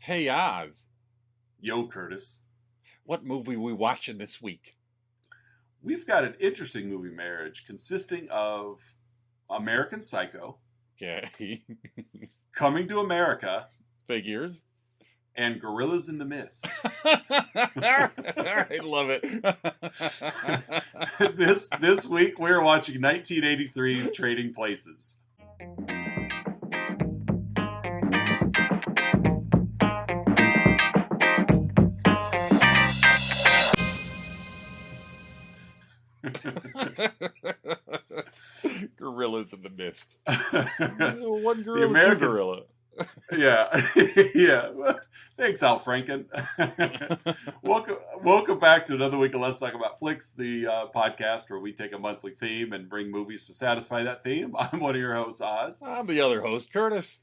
Hey Oz, Yo, Curtis. what movie we watching this week? We've got an interesting movie marriage consisting of American Psycho, Okay, Coming to America, figures. and Gorillas in the Mist. I love it. This week we're watching 1983's Trading Places. Gorillas in the mist. One The gorilla, two Americans, gorilla. yeah, yeah. Thanks, Al Franken. Welcome back to another week of Let's Talk About Flicks, the podcast where we take a monthly theme and bring movies to satisfy that theme. I'm one of your hosts, Oz. I'm the other host, Curtis.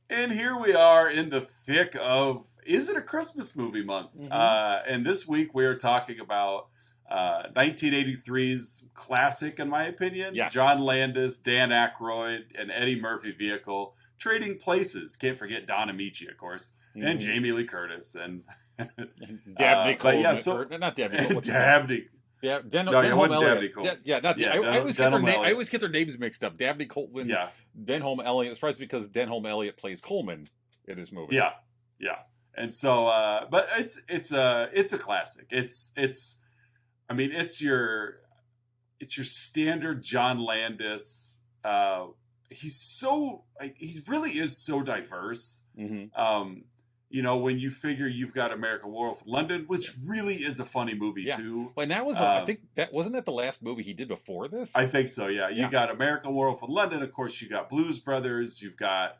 And here we are in the thick of, is it a Christmas movie month? And this week we are talking about 1983's classic, in my opinion. Yes. John Landis, Dan Aykroyd, and Eddie Murphy vehicle, Trading Places. Can't forget Don Amici, of course, and Jamie Lee Curtis. And Dabney Coleman. yeah, so, not Dabney Coleman. Dabney. Denholm Elliott. I Denholm always get their names mixed up. Dabney Coleman. Yeah. Denholm Elliott. It's probably because Denholm Elliott plays Coleman in this movie. Yeah. And so, but it's a classic. I mean, it's your standard John Landis. He really is so diverse. You know, when you figure you've got American Werewolf in London, which really is a funny movie too. Well, and that was, I think that wasn't that the last movie he did before this. I think so. Yeah, you got American Werewolf in London. Of course, you got Blues Brothers. You've got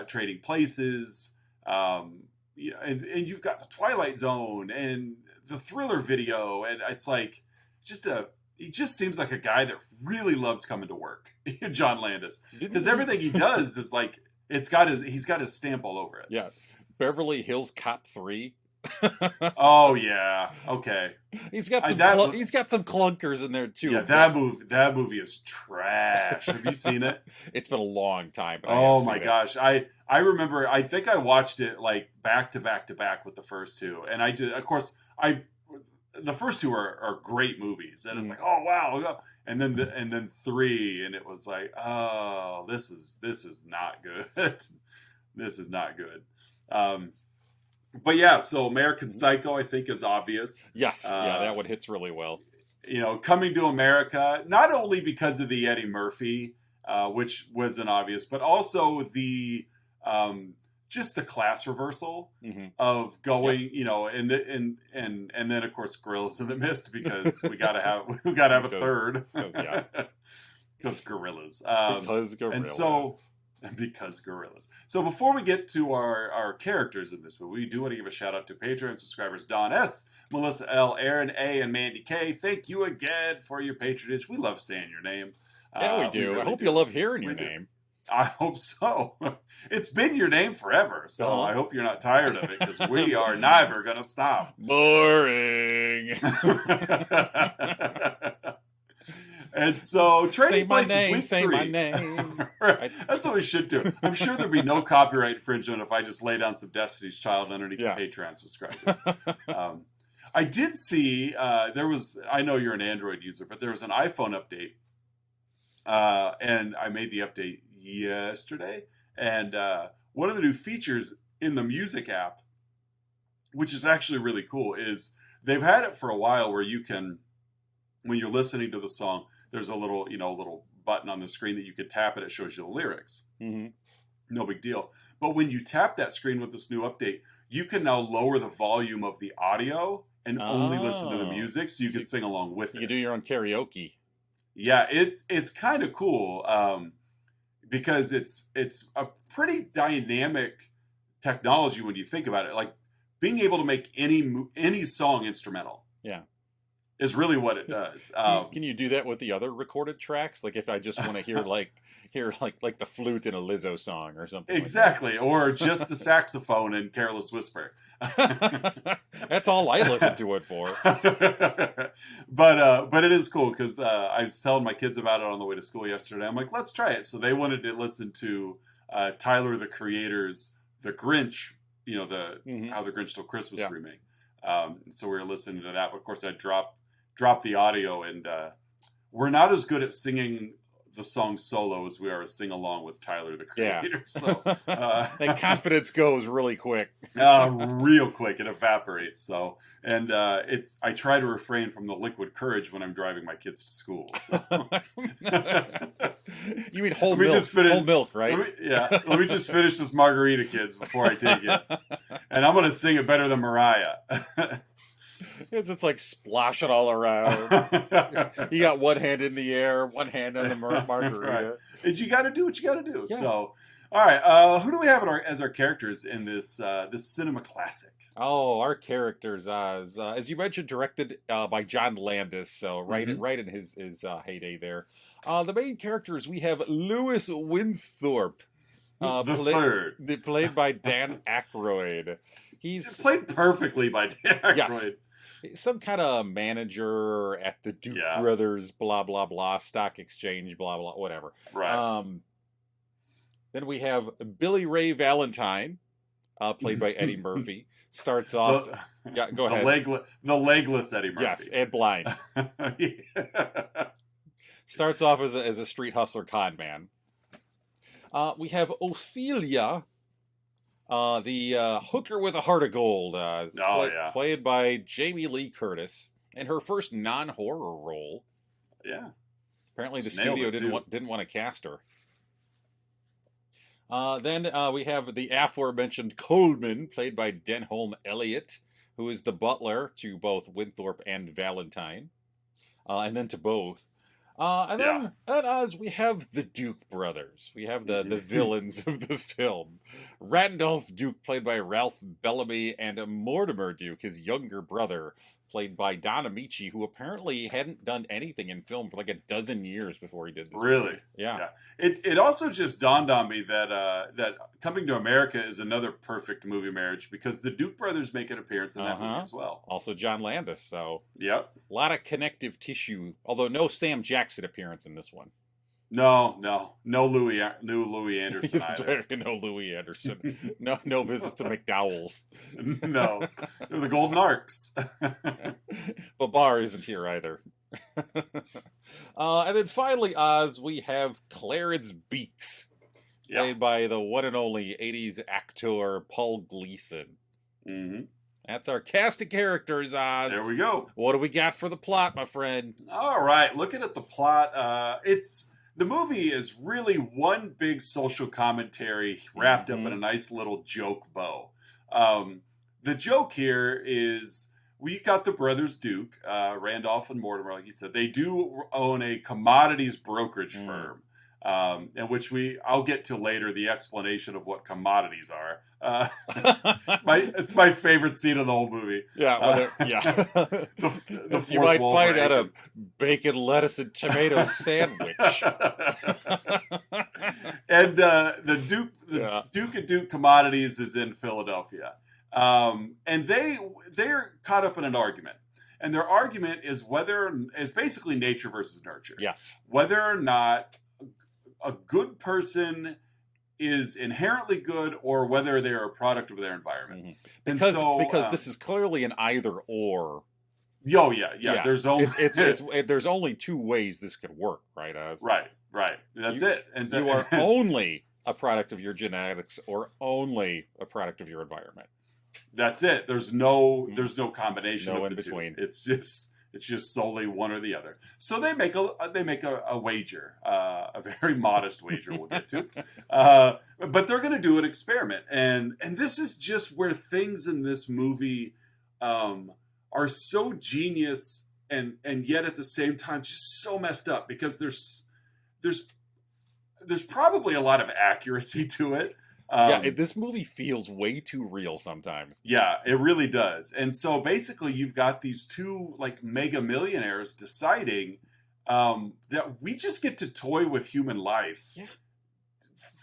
Trading Places. And you've got the Twilight Zone and the Thriller video, and it's like he just seems like a guy that really loves coming to work. John Landis, because everything he does is like he's got his stamp all over it. Yeah. Beverly Hills Cop 3. Oh yeah, okay. He's got some clunkers in there too. Yeah, that movie is trash. Have you seen it? It's been a long time. But oh my gosh, I remember. I think I watched it like back to back to back with the first two, and the first two are great movies, and it's like, oh wow, and then three, and it was like, oh, this is not good. This is not good. But yeah, so American Psycho, I think, is obvious. Yes, that one hits really well. You know, Coming to America, not only because of the Eddie Murphy, which was an obvious, but also the just the class reversal of going, you know, and then of course Gorillas in the Mist, because we gotta have a third. Because gorillas. And so. Because gorillas. So before we get to our characters in this movie, we do want to give a shout out to Patreon subscribers Don S, Melissa L, Aaron A, and Mandy K. Thank you again for your patronage. We love saying your name. Yeah, we do. Really I hope you love hearing your name. I hope so. It's been your name forever, so I hope you're not tired of it, because we are never going to stop. Boring. And so, Trading Places week 3. Say my name. Right. That's what we should do. I'm sure there'd be no copyright infringement if I just lay down some Destiny's Child underneath the Patreon subscribers. I did see, I know you're an Android user, but there was an iPhone update. And I made the update yesterday. And one of the new features in the music app, which is actually really cool, is they've had it for a while where you can, when you're listening to the song, there's a little button on the screen that you could tap and it shows you the lyrics. No big deal. But when you tap that screen with this new update, you can now lower the volume of the audio and only listen to the music, so you can sing along with it. You can do your own karaoke. Yeah, it's kind of cool because it's a pretty dynamic technology when you think about it. Like being able to make any song instrumental. Yeah. Is really what it does. Can you do that with the other recorded tracks? Like if I just want to hear like the flute in a Lizzo song or something. Exactly, or just the saxophone in Careless Whisper. That's all I listen to it for. But it is cool because I was telling my kids about it on the way to school yesterday. I'm like, let's try it. So they wanted to listen to Tyler the Creator's The Grinch the How the Grinch Stole Christmas remake. So we were listening to that. But of course, I dropped the audio, and we're not as good at singing the song solo as we are sing along with Tyler the Creator. So that confidence goes really quick. Real quick, it evaporates. So, and I try to refrain from the liquid courage when I'm driving my kids to school. So. You mean whole milk? Whole milk, right? Let me just finish this margarita, kids, before I take it. And I'm going to sing it better than Mariah. It's like splashing all around. You got one hand in the air, one hand on the margarita. Right. And you got to do what you got to do. Yeah. So, all right, who do we have as our characters in this cinema classic? Oh, our characters, as you mentioned, directed by John Landis. So right in his heyday there. The main characters, we have Lewis Winthorpe, played by Dan Aykroyd. He's played perfectly by Dan Aykroyd. Yes. Some kind of manager at the Duke Brothers, blah, blah, blah, stock exchange, blah, blah, whatever. Right. Then we have Billy Ray Valentine, played by Eddie Murphy. Starts off... go ahead. The legless Eddie Murphy. Yes, and blind. Starts off as a street hustler con man. We have Ophelia... the hooker with a heart of gold, played by Jamie Lee Curtis, in her first non-horror role. Yeah. Apparently the studio didn't want to cast her. Then we have the aforementioned Coleman, played by Denholm Elliott, who is the butler to both Winthorpe and Valentine, and then to both. And then as we have the Duke brothers. We have the villains of the film. Randolph Duke, played by Ralph Bellamy, and Mortimer Duke, his younger brother, played by Don Amici, who apparently hadn't done anything in film for like a dozen years before he did this. Really? Movie. Yeah. It also just dawned on me that that Coming to America is another perfect movie marriage, because the Duke brothers make an appearance in that movie as well. Also John Landis, so yep. A lot of connective tissue, although no Sam Jackson appearance in this one. No Louis Anderson either. No Louis Anderson. No visits to McDowell's. No, the Golden Arcs. But Barr isn't here either. And then finally, Oz, we have Clarence Beeks, played by the one and only 80s actor Paul Gleason. Mm-hmm. That's our cast of characters, Oz. There we go. What do we got for the plot, my friend? All right, looking at the plot, the movie is really one big social commentary wrapped up in a nice little joke bow. The joke here is we got the brothers Duke, Randolph and Mortimer, like you said. They do own a commodities brokerage firm, in which I'll get to later the explanation of what commodities are. It's my favorite scene of the whole movie. Yeah, you might find out a bacon, lettuce, and tomato sandwich. And the Duke and Duke Commodities is in Philadelphia, and they're caught up in an argument. And their argument is basically nature versus nurture. Yes, whether or not a good person is inherently good, or whether they are a product of their environment. Because this is clearly an either or. Oh yeah. There's only there's only two ways this could work, right? Right. That's it. And you are only a product of your genetics, or only a product of your environment. That's it. There's no combination of the in between. Two. It's just solely one or the other. So they make a wager, a very modest wager we'll get to. But they're going to do an experiment. And this is just where things in this movie are so genius and yet at the same time just so messed up, because there's probably a lot of accuracy to it. This movie feels way too real sometimes. Yeah, it really does. And so basically you've got these two like mega millionaires deciding that we just get to toy with human life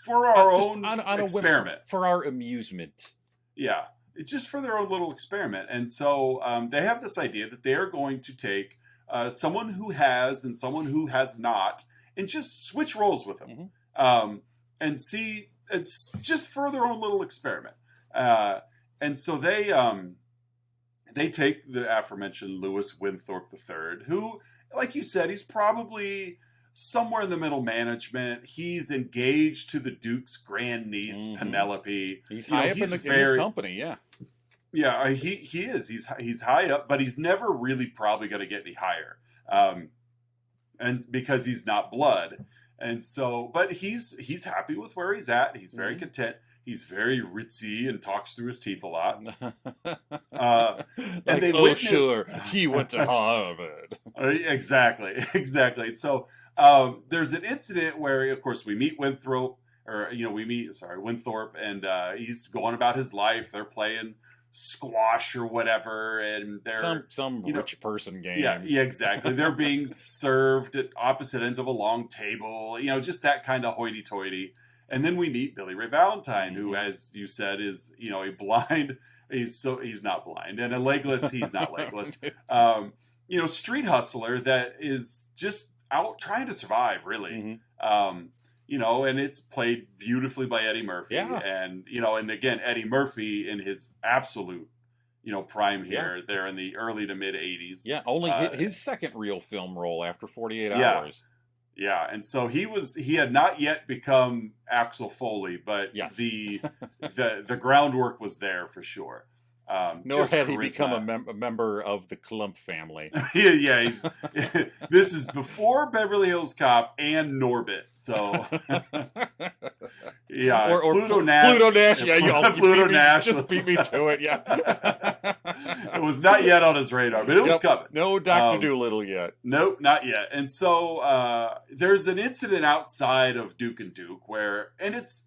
for our own experiment. For our amusement. Yeah, it's just for their own little experiment. And so they have this idea that they are going to take someone who has and someone who has not, and just switch roles with them. And see... It's just for their own little experiment. and so they take the aforementioned Lewis Winthorpe III, who, like you said, he's probably somewhere in the middle management. He's engaged to the Duke's grandniece, Penelope. He's high up in his company, yeah. Yeah, he is. He's high up, but he's never really probably going to get any higher, and because he's not blood. And so, but he's happy with where he's at. He's very content. He's very ritzy and talks through his teeth a lot. And they witness, sure, he went to Harvard. Exactly. So there's an incident where, of course, we meet Winthorpe, and he's going about his life. They're playing squash or whatever, and they're some rich person game. Yeah, exactly. They're being served at opposite ends of a long table, just that kind of hoity-toity. And then we meet Billy Ray Valentine, who, as you said, is a blind. He's not blind, and a legless. He's not legless. Street hustler that is just out trying to survive, really. And it's played beautifully by Eddie Murphy. Yeah. And, and again, Eddie Murphy in his absolute, prime here, there in the early to mid 80s. Yeah, only his second real film role after 48 Hours. Yeah, and so he had not yet become Axel Foley, but yes. the groundwork was there for sure. Nor had he become a member of the Klump family. yeah. This is before Beverly Hills Cop and Norbit. So, yeah, or Pluto Nash. Pluto Nash. Yeah, Pluto Nash just beat me to it. Yeah, it was not yet on his radar, but it was coming. No Dr. Doolittle yet. Nope, not yet. And so there's an incident outside of Duke and Duke where, and it's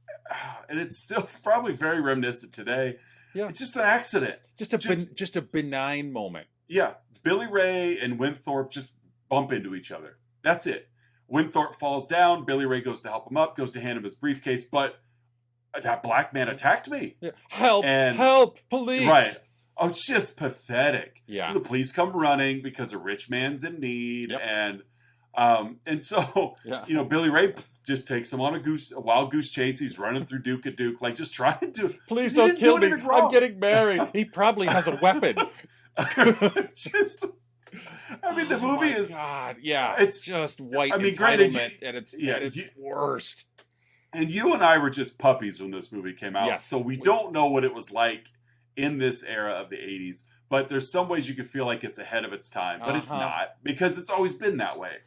still probably very reminiscent today. Yeah. It's just an accident. Just a benign moment. Yeah. Billy Ray and Winthorpe just bump into each other. That's it. Winthorpe falls down. Billy Ray goes to help him up, goes to hand him his briefcase, but that black man attacked me. Yeah. Help, police. Right. Oh, it's just pathetic. Yeah. The police come running because a rich man's in need. Yep. And so, Billy Ray just takes him on a wild goose chase. He's running through Duke and Duke, like just trying to. Please don't kill me. I'm getting married. He probably has a weapon. The movie is. God, yeah. It's just white entitlement at its worst. And you and I were just puppies when this movie came out. Yes. So we don't know what it was like in this era of the 80s. But there's some ways you could feel like it's ahead of its time. But it's not, because it's always been that way.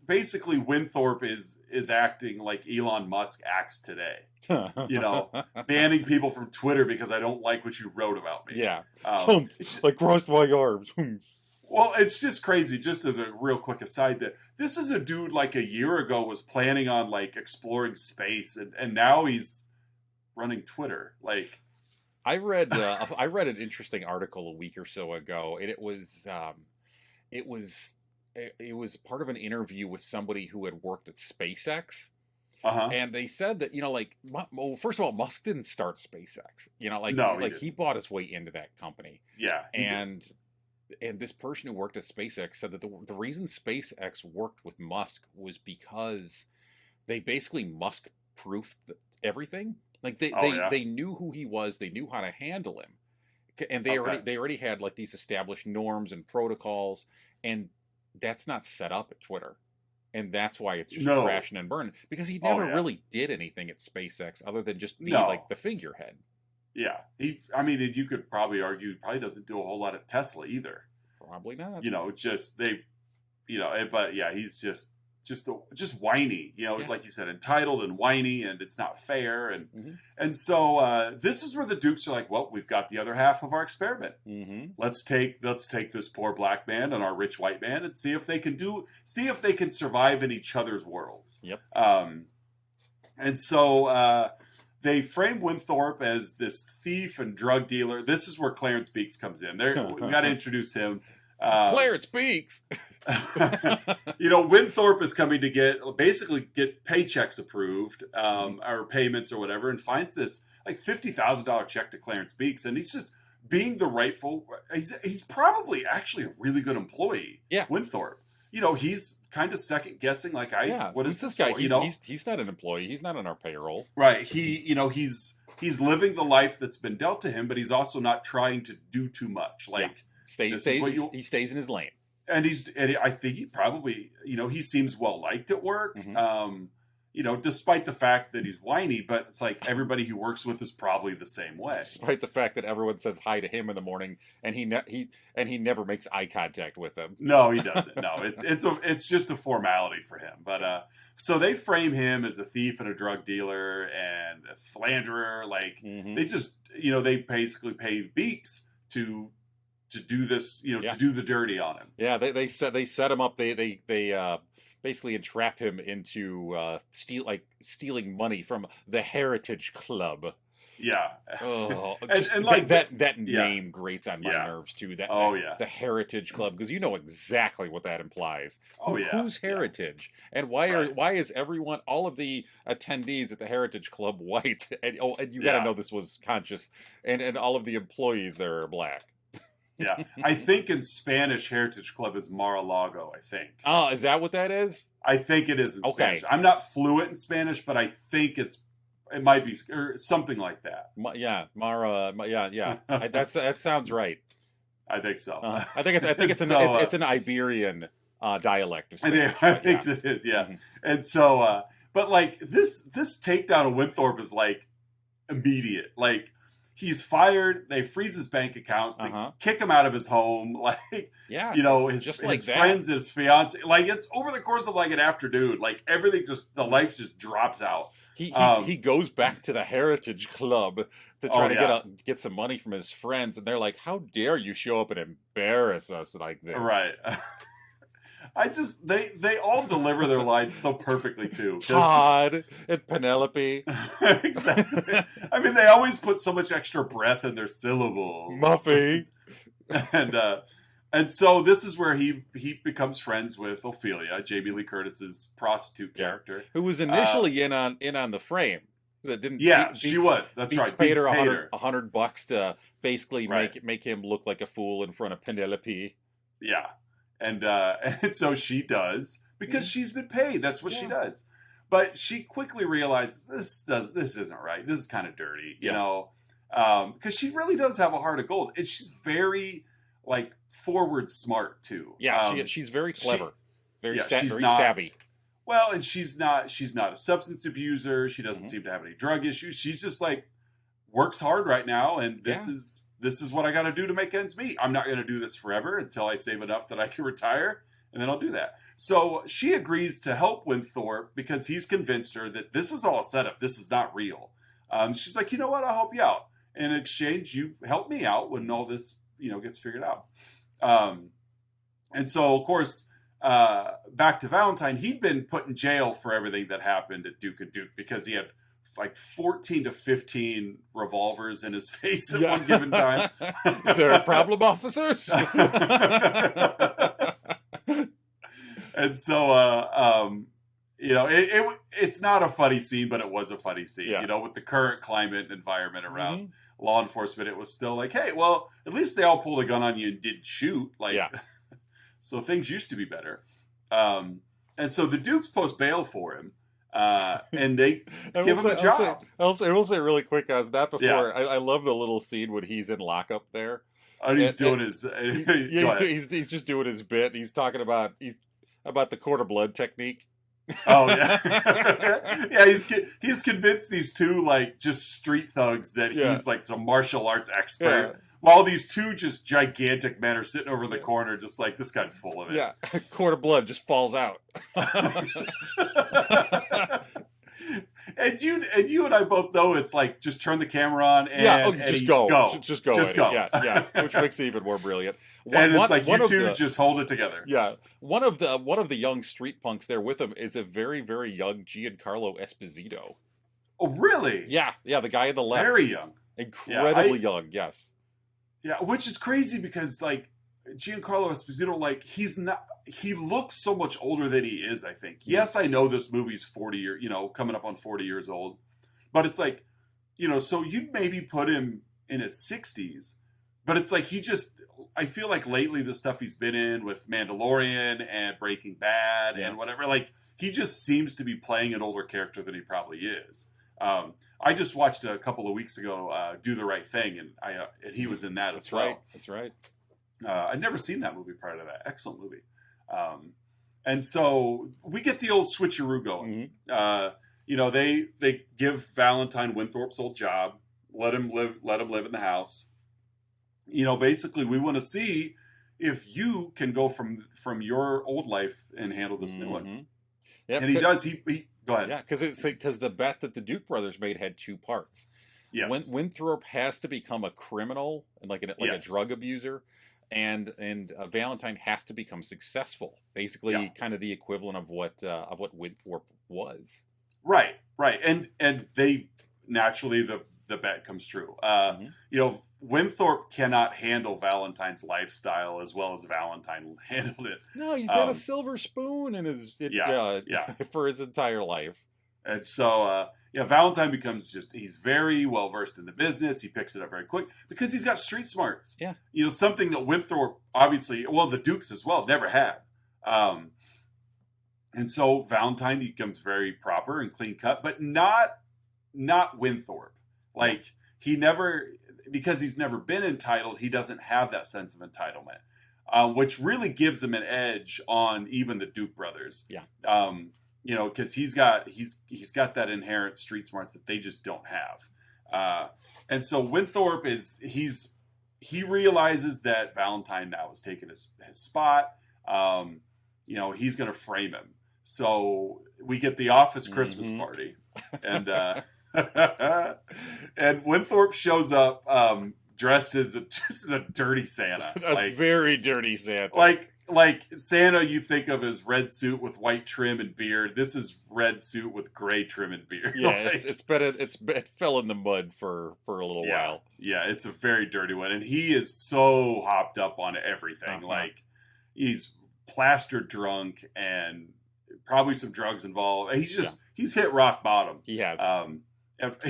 Basically Winthorpe is acting like Elon Musk acts today. Banning people from Twitter because I don't like what you wrote about me. Yeah. I crossed my arms. Well, it's just crazy, just as a real quick aside, that this is a dude like a year ago was planning on like exploring space, and now he's running Twitter. Like, I read an interesting article a week or so ago, and it was part of an interview with somebody who had worked at SpaceX. And they said that, first of all, Musk didn't start SpaceX. He bought his way into that company. Yeah. And this person who worked at SpaceX said that the reason SpaceX worked with Musk was because they basically Musk-proofed everything. Like they knew who he was, they knew how to handle him, and they already had like these established norms and protocols, and that's not set up at Twitter. And that's why it's just crashing and burning, because he never really did anything at SpaceX other than just be like the figurehead. Yeah. You could probably argue he probably doesn't do a whole lot at Tesla either. Probably not. But yeah, he's just whiny, like you said, entitled and whiny, and it's not fair. And so this is where the Dukes are like, well, we've got the other half of our experiment. Let's take this poor black man and our rich white man and see if they can survive in each other's worlds. Yep. And so they frame Winthorpe as this thief and drug dealer. This is where Clarence Beeks comes in. We got to introduce him. Clarence Beeks. Winthorpe is coming to get paychecks approved, or payments or whatever, and finds this like $50,000 check to Clarence Beeks, and he's just being the rightful. He's probably actually a really good employee. Yeah, Winthorpe. He's kind of second guessing, like, what who's is this this guy? for? You know, He's not an employee. He's not on our payroll. right? He's living the life that's been dealt to him, but he's also not trying to do too much. Like, he stays in his lane. And I think he probably, he seems well liked at work. Mm-hmm. Despite the fact that he's whiny, but it's like everybody he works with is probably the same way. Despite the fact that everyone says hi to him in the morning, and he never makes eye contact with them. No, he doesn't. No, it's just a formality for him. But so they frame him as a thief and a drug dealer and a philanderer. Like, they just, they basically pay Beaks to do this, to do the dirty on him. Yeah, they set him up. They basically entrap him into stealing money from the Heritage Club. Yeah. Oh, and like that name grates on my nerves too. The Heritage Club, because you know exactly what that implies. Who's Heritage, and why is everyone, all of the attendees at the Heritage Club, white? And you got to know this was conscious, and all of the employees there are black. Yeah, I think in Spanish, Heritage Club is Mar-a-Lago, I think. Oh, is that what that is? I think it is in Spanish. I'm not fluent in Spanish, but I think it might be or something like that. That sounds right. I think so. I think it's an Iberian dialect of Spanish. I think it is, yeah. Mm-hmm. And so, but like this takedown of Winthorpe is like immediate. Like, he's fired. They freeze his bank accounts. They kick him out of his home. Like, his friends, his fiance. Like, it's over the course of like an afternoon. Like, everything the life just drops out. He goes back to the Heritage Club to try to get some money from his friends, and they're like, "How dare you show up and embarrass us like this?" Right. They all deliver their lines so perfectly too. Todd and Penelope. Exactly. I mean, they always put so much extra breath in their syllables. Muffy. And so this is where he becomes friends with Ophelia, Jamie Lee Curtis's prostitute character, who was initially in on the frame. That didn't. She was. That's right. Paid her $100 to basically make him look like a fool in front of Penelope. Yeah. And so she does, because she's been paid. That's what she does. But she quickly realizes this isn't right. This is kind of dirty, you know, because she really does have a heart of gold. And she's very like forward smart too. Yeah, she's very clever, very savvy. Well, and she's not a substance abuser. She doesn't seem to have any drug issues. She's just like works hard right now, and this is what I got to do to make ends meet. I'm not going to do this forever until I save enough that I can retire, and then I'll do that. So she agrees to help Winthorpe because he's convinced her that this is all a setup. This is not real. She's like, you know what? I'll help you out. In exchange, you help me out when all this, gets figured out. And so, of course, back to Valentine, he'd been put in jail for everything that happened at Duke and Duke because he had like 14 to 15 revolvers in his face at one given time. Is there a problem, officers? And so, it's not a funny scene, but it was a funny scene. With the current climate and environment around law enforcement, it was still like, hey, well, at least they all pulled a gun on you and didn't shoot. So things used to be better. And so the Dukes post bail for him. And they give him a job. I will say really quick, as that before, I love the little scene when he's in lockup there. Oh, he's doing his... he's just doing his bit. He's talking about the cord of blood technique. Oh, yeah. Yeah, he's convinced these two, like, just street thugs that he's, like, some martial arts expert. Yeah. While these two just gigantic men are sitting over in the corner, just like, this guy's full of it. Yeah, cord of blood just falls out. And you and I both know it's like, just turn the camera on and just go. Just go. Yeah, which makes it even more brilliant. Just hold it together. Yeah, one of the young street punks there with him is a very, very young Giancarlo Esposito. Oh, really? Yeah, the guy in the left. Very young. Incredibly young, yes. Yeah, which is crazy because, like, Giancarlo Esposito, like, he looks so much older than he is, I think. Yes, I know this movie's 40 years, coming up on 40 years old. But it's like, so you'd maybe put him in his 60s. But it's like he just I feel like lately the stuff he's been in with Mandalorian and Breaking Bad and whatever, like he just seems to be playing an older character than he probably is. I just watched a couple of weeks ago Do the Right Thing, and he was in that as well. That's right. I'd never seen that movie prior to that. Excellent movie. And so we get the old switcheroo going. They give Valentine Winthorpe's old job, let him live in the house. Basically we want to see if you can go from your old life and handle this new one. Yep, and he does. He go ahead. Yeah, because the bet that the Duke brothers made had two parts. Yes. Winthrop has to become a criminal and like a drug abuser, and Valentine has to become successful. Basically, kind of the equivalent of what Winthorpe was. Right. And they naturally the bet comes true. Winthorpe cannot handle Valentine's lifestyle as well as Valentine handled it. No, he's had a silver spoon in his for his entire life. And so Valentine becomes he's very well versed in the business. He picks it up very quick because he's got street smarts. Yeah. Something that Winthorpe obviously, the Dukes as well, never had. And so Valentine becomes very proper and clean cut, but not Winthorpe. Like because he's never been entitled, he doesn't have that sense of entitlement, which really gives him an edge on even the Duke brothers. Yeah. Because he's got that inherent street smarts that they just don't have. And so Winthorpe he realizes that Valentine now has taken his spot. He's going to frame him. So we get the office Christmas party, and and Winthorpe shows up dressed as a dirty Santa, a very dirty Santa, like Santa you think of as red suit with white trim and beard. This is red suit with gray trim and beard. Yeah, it fell in the mud for a little while. Yeah, it's a very dirty one, and he is so hopped up on everything. Like he's plastered drunk and probably some drugs involved. He's hit rock bottom. He has.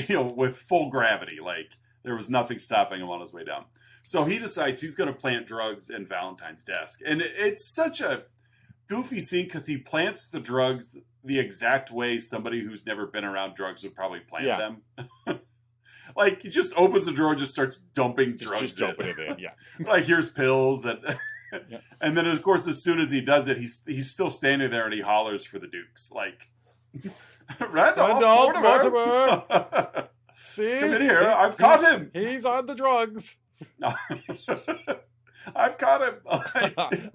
With full gravity, like there was nothing stopping him on his way down. So he decides he's going to plant drugs in Valentine's desk. And it's such a goofy scene because he plants the drugs the exact way somebody who's never been around drugs would probably plant them. Like he just opens the drawer and just starts dumping drugs just dumping it in. Yeah. Like here's pills and and then of course as soon as he does it, he's still standing there and he hollers for the Dukes. Like Randolph Mortimer. See? Come in here. I've caught him. He's on the drugs. I've caught him.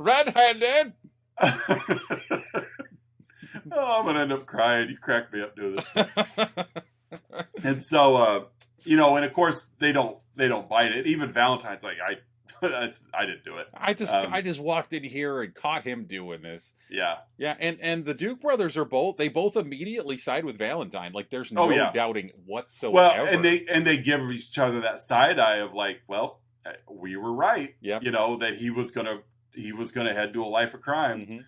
Red-handed. I'm going to end up crying. You crack me up doing this. And so, and of course they don't bite it. Even Valentine's like, I didn't do it. I just walked in here and caught him doing this. Yeah. Yeah, and the Duke brothers they both immediately side with Valentine. Like there's no doubting whatsoever. Well, and they give each other that side eye of like, well, we were right. Yeah. That he was gonna head to a life of crime.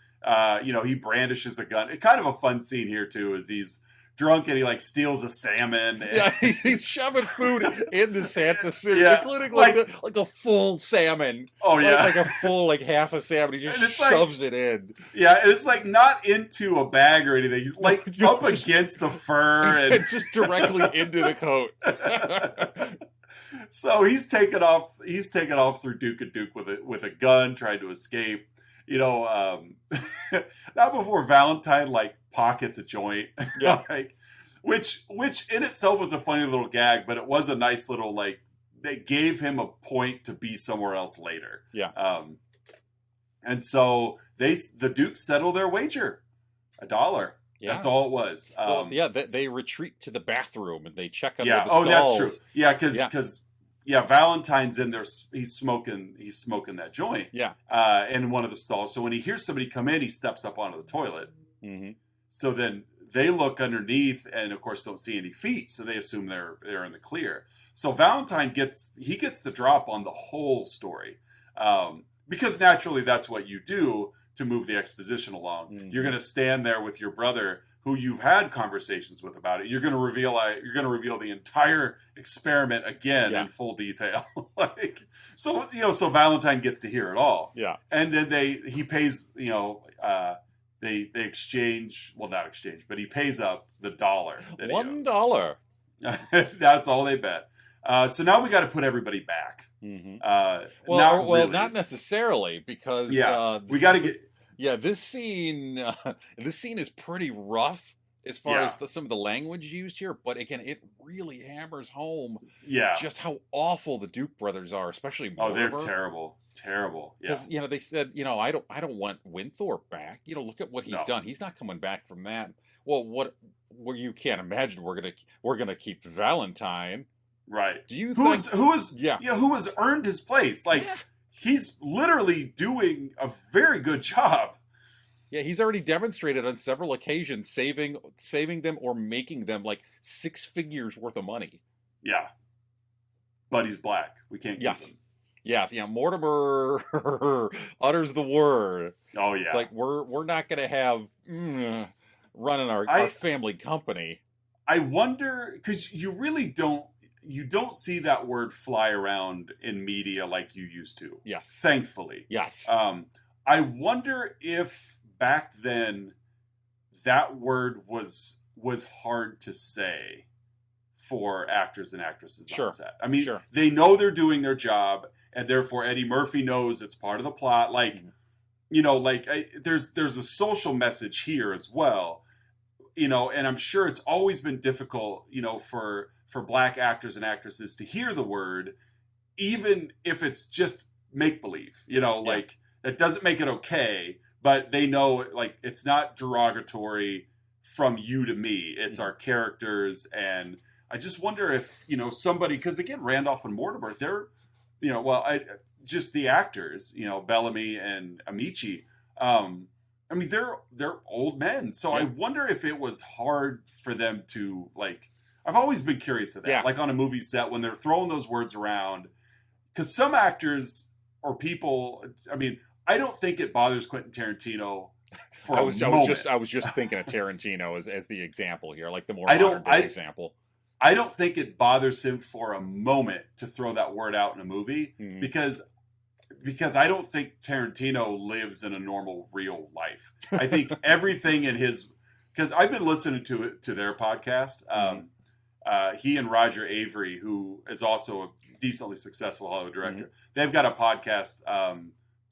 He brandishes a gun. It's kind of a fun scene here too, as he's drunk and he like steals a salmon. Yeah, he's shoving food into Santa's suit, including like a full salmon. Oh yeah, like a full half a salmon. He just shoves it in. Yeah, and it's like not into a bag or anything. He's like up against the fur and just directly into the coat. So he's taken off through Duke and Duke with a gun, trying to escape. Not before Valentine pockets a joint. Yeah. Which in itself was a funny little gag, but it was a nice little they gave him a point to be somewhere else later. Yeah. And so the Dukes settle their wager, $1. Yeah. That's all it was. They retreat to the bathroom and they check under the stalls. Oh, that's true. Yeah, because Valentine's in there. He's smoking that joint. Yeah. In one of the stalls. So when he hears somebody come in, he steps up onto the toilet. Mm-hmm. So then they look underneath and of course don't see any feet. So they assume they're in the clear. So Valentine gets the drop on the whole story. Because naturally that's what you do to move the exposition along. Mm-hmm. You're going to stand there with your brother who you've had conversations with about it. You're going to reveal the entire experiment again in full detail. Like, so, so Valentine gets to hear it all. Yeah. And then he pays, they exchange, well, not exchange, but he pays up the $1 that he owes. $1. That's all they bet. So now we got to put everybody back. Mm-hmm. Not really. Not necessarily, because we got to get. This scene is pretty rough as far as some of the language used here, but again, it really hammers home just how awful the Duke brothers are, especially Mortimer. Oh, they're terrible. Because they said, I don't want Winthorpe back. Look at what he's done. He's not coming back from that. Well, you can't imagine we're gonna keep Valentine. Right. Do you who has earned his place? Like, he's literally doing a very good job. Yeah, he's already demonstrated on several occasions saving them or making them like 6 figures worth of money. Yeah. But he's black. We can't keep him. Yes, Mortimer utters the word. Oh yeah. Like, we're not going to have running our family company. I wonder, because you really don't see that word fly around in media like you used to. Yes. Thankfully. Yes. I wonder if back then that word was hard to say for actors and actresses on set. I mean, they know they're doing their job, and therefore Eddie Murphy knows it's part of the plot. Like, there's a social message here as well. And I'm sure it's always been difficult, for black actors and actresses to hear the word, even if it's just make believe. Like, that doesn't make it okay. But they know, like, it's not derogatory from you to me. It's our characters. And I just wonder if, somebody, because again, Randolph and Mortimer, they're, just the actors, Bellamy and Amici. They're old men. So I wonder if it was hard for them to, like, I've always been curious of that. Yeah. Like on a movie set when they're throwing those words around. Because some actors or people, I don't think it bothers Quentin Tarantino for a moment. I was just thinking of Tarantino as the example here, like the more modern day example. I don't think it bothers him for a moment to throw that word out in a movie because I don't think Tarantino lives in a normal real life. I think everything in his, because I've been listening to their podcast. He and Roger Avery, who is also a decently successful Hollywood director, they've got a podcast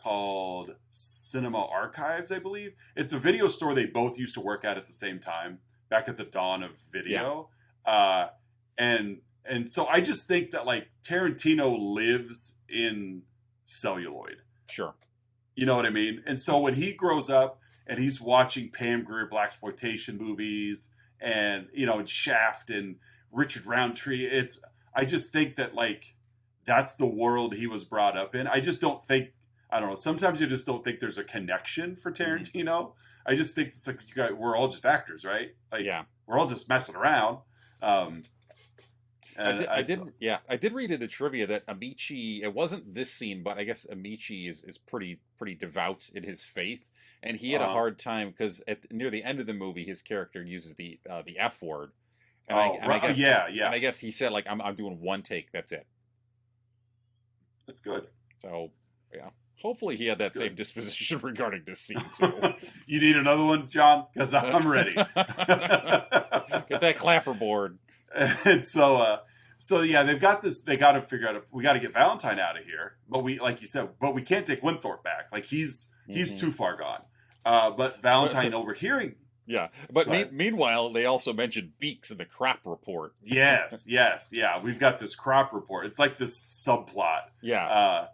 called Cinema Archives, I believe. It's a video store they both used to work at the same time, back at the dawn of video. And so I just think that, like, Tarantino lives in celluloid. Sure. You know what I mean? And so when he grows up and he's watching Pam Grier blaxploitation movies and, and Shaft and Richard Roundtree, I just think that, like, that's the world he was brought up in. I just don't think, I don't know, sometimes you just don't think there's a connection for Tarantino. I just think it's like, we're all just actors, right? Like, we're all just messing around. I did read in the trivia that Amici, it wasn't this scene, but I guess Amici is pretty devout in his faith, and he had a hard time because near the end of the movie, his character uses the F word. And I guess he said, like, I'm doing one take, that's it. That's good. So, yeah. Hopefully he had that same disposition regarding this scene, too. You need another one, John? Because I'm ready. Get that clapperboard. And so they've got this, they got to figure out, we got to get Valentine out of here. But we can't take Winthorpe back. Like, he's too far gone. But Valentine overhearing. Yeah. But meanwhile, they also mentioned Beaks in the crop report. Yes. Yeah. We've got this crop report. It's like this subplot. Yeah.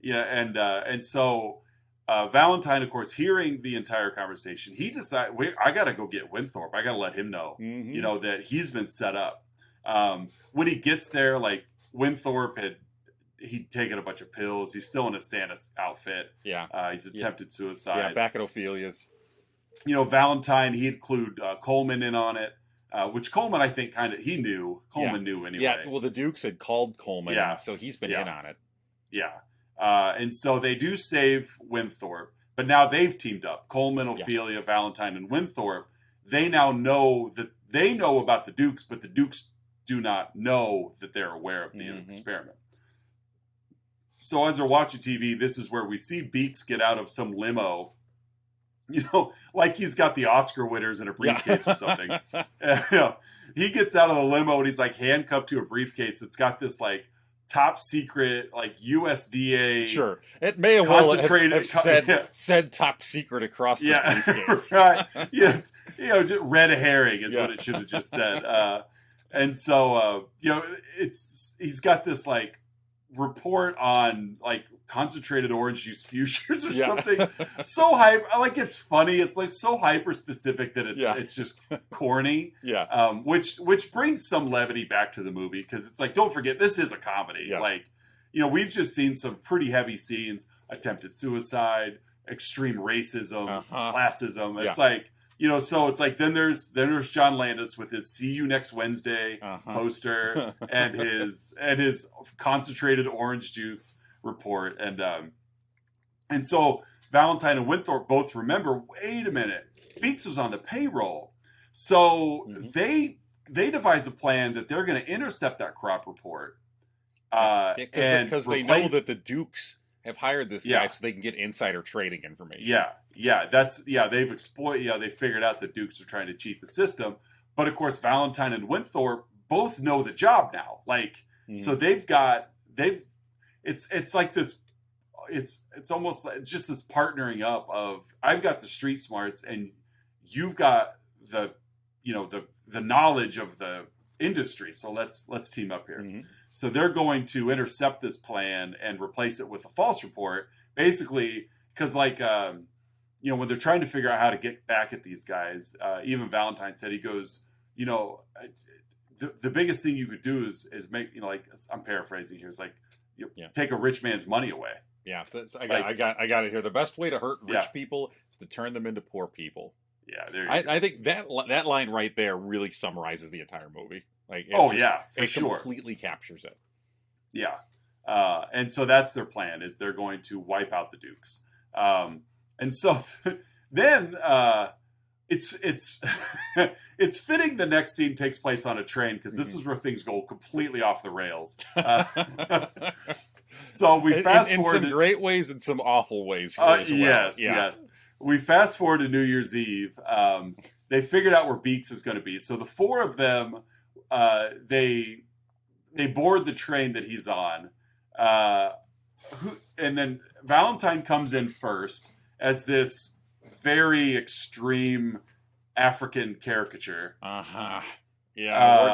And so Valentine, of course, hearing the entire conversation, he decided, I got to go get Winthorpe. I got to let him know, that he's been set up. When he gets there, like, Winthorpe he'd taken a bunch of pills. He's still in a Santa outfit. Yeah. He's attempted suicide. Yeah, back at Ophelia's. Valentine, he'd include Coleman in on it. Which Coleman, I think, he knew. Coleman knew anyway. Yeah, well, the Dukes had called Coleman, so he's been in on it. Yeah. And so they do save Winthorpe, but now they've teamed up. Coleman, Ophelia, Valentine, and Winthorpe. They now know that they know about the Dukes, but the Dukes do not know that they're aware of the experiment. So as they're watching TV, this is where we see Beeks get out of some limo, like he's got the Oscar winners in a briefcase or something. He gets out of the limo and he's like handcuffed to a briefcase. It's got this like top secret, like USDA. Sure, it may have well have said top secret across the briefcase. Right? Just red herring is what it should have just said. And so he's got this like report on like concentrated orange juice futures or something. So hype, like it's funny. It's like so hyper specific that it's just corny. Which brings some levity back to the movie because it's like, don't forget, this is a comedy. Like, we've just seen some pretty heavy scenes: attempted suicide, extreme racism, classism. It's like, so it's like then there's John Landis with his "See you next Wednesday" poster and his concentrated orange juice report, and so Valentine and Winthorpe both remember, wait a minute, Beeks was on the payroll, so they devise a plan that they're going to intercept that crop report, because they know that the Dukes have hired this guy so they can get insider trading information. They figured out the Dukes are trying to cheat the system, but of course Valentine and Winthorpe both know the job now, like so it's like this, it's almost like, it's just this partnering up of, I've got the street smarts and you've got the knowledge of the industry, so let's team up here. So they're going to intercept this plan and replace it with a false report, basically, because like when they're trying to figure out how to get back at these guys, even Valentine said, he goes, the biggest thing you could do is make, like, I'm paraphrasing here, is like, take a rich man's money away. I got it here. The best way to hurt rich people is to turn them into poor people. I think that line right there really summarizes the entire movie. Like, it completely captures it. And so that's their plan, is they're going to wipe out the Dukes. And so then it's it's fitting the next scene takes place on a train, because this is where things go completely off the rails. So we fast forward in some great ways and some awful ways here as well. Yes. We fast forward to New Year's Eve. They figured out where Beeks is going to be. So the four of them, they board the train that he's on. And then Valentine comes in first as this very extreme African caricature. We're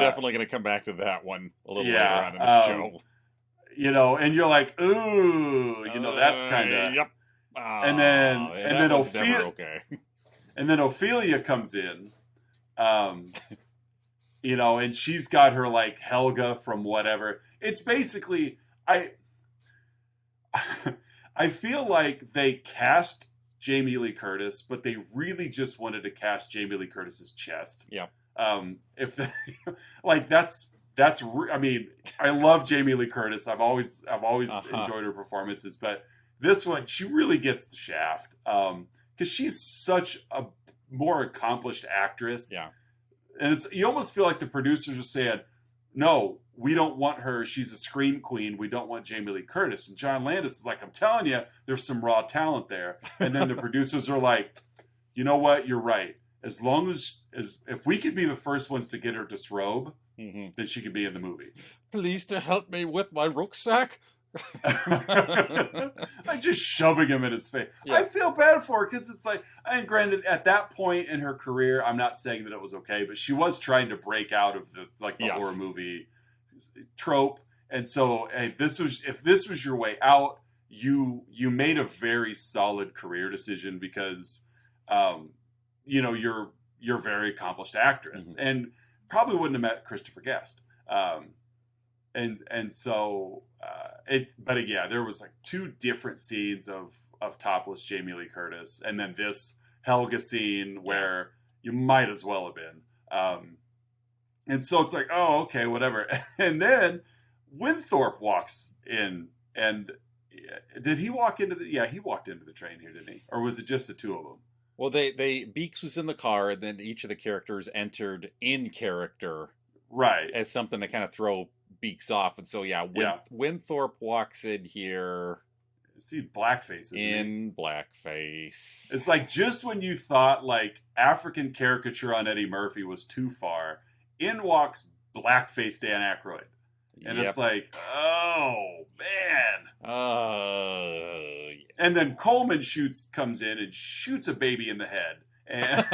definitely going to come back to that one a little later on in the show. And you're like, ooh, that's kind of... Yep. And then Ophelia comes in, and she's got her like Helga from whatever. It's basically, I feel like they cast Jamie Lee Curtis, but they really just wanted to cast Jamie Lee Curtis's chest. If they, like I mean, I love Jamie Lee Curtis. I've always enjoyed her performances, but this one, she really gets the shaft, because she's such a more accomplished actress. And you almost feel like the producers are saying, no, we don't want her. She's a scream queen. We don't want Jamie Lee Curtis. And John Landis is like, I'm telling you, there's some raw talent there. And then the producers are like, you know what? You're right. As long as if we could be the first ones to get her disrobe, then she could be in the movie. Please to help me with my rucksack. Like just shoving him in his face. I feel bad for her, because it's like, and granted, at that point in her career, I'm not saying that it was okay, but she was trying to break out of the horror movie trope. And so if this was your way out, you made a very solid career decision, because you're a very accomplished actress, and probably wouldn't have met Christopher Guest. There was like two different scenes of topless Jamie Lee Curtis, and then this Helga scene where you might as well have been. And so it's like, oh, okay, whatever. And then Winthorpe walks in, and did he walk into he walked into the train here, didn't he? Or was it just the two of them? Well, Beeks was in the car, and then each of the characters entered in character, right, as something to kind of throw Beaks off, and so Winthorpe walks in here. See blackface in blackface. It's like just when you thought like African caricature on Eddie Murphy was too far, in walks blackface Dan Aykroyd. And it's like, oh man. And then Coleman comes in and shoots a baby in the head. And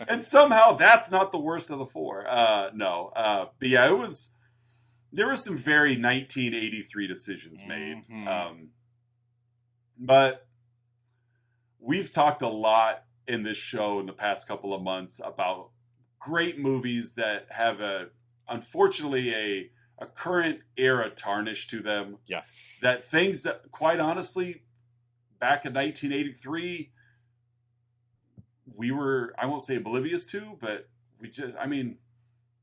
and somehow that's not the worst of the four. No. But yeah, there were some very 1983 decisions made. But we've talked a lot in this show in the past couple of months about great movies that have unfortunately a current era tarnish to them. Yes. That things that, quite honestly, back in 1983, we were, I won't say oblivious to, but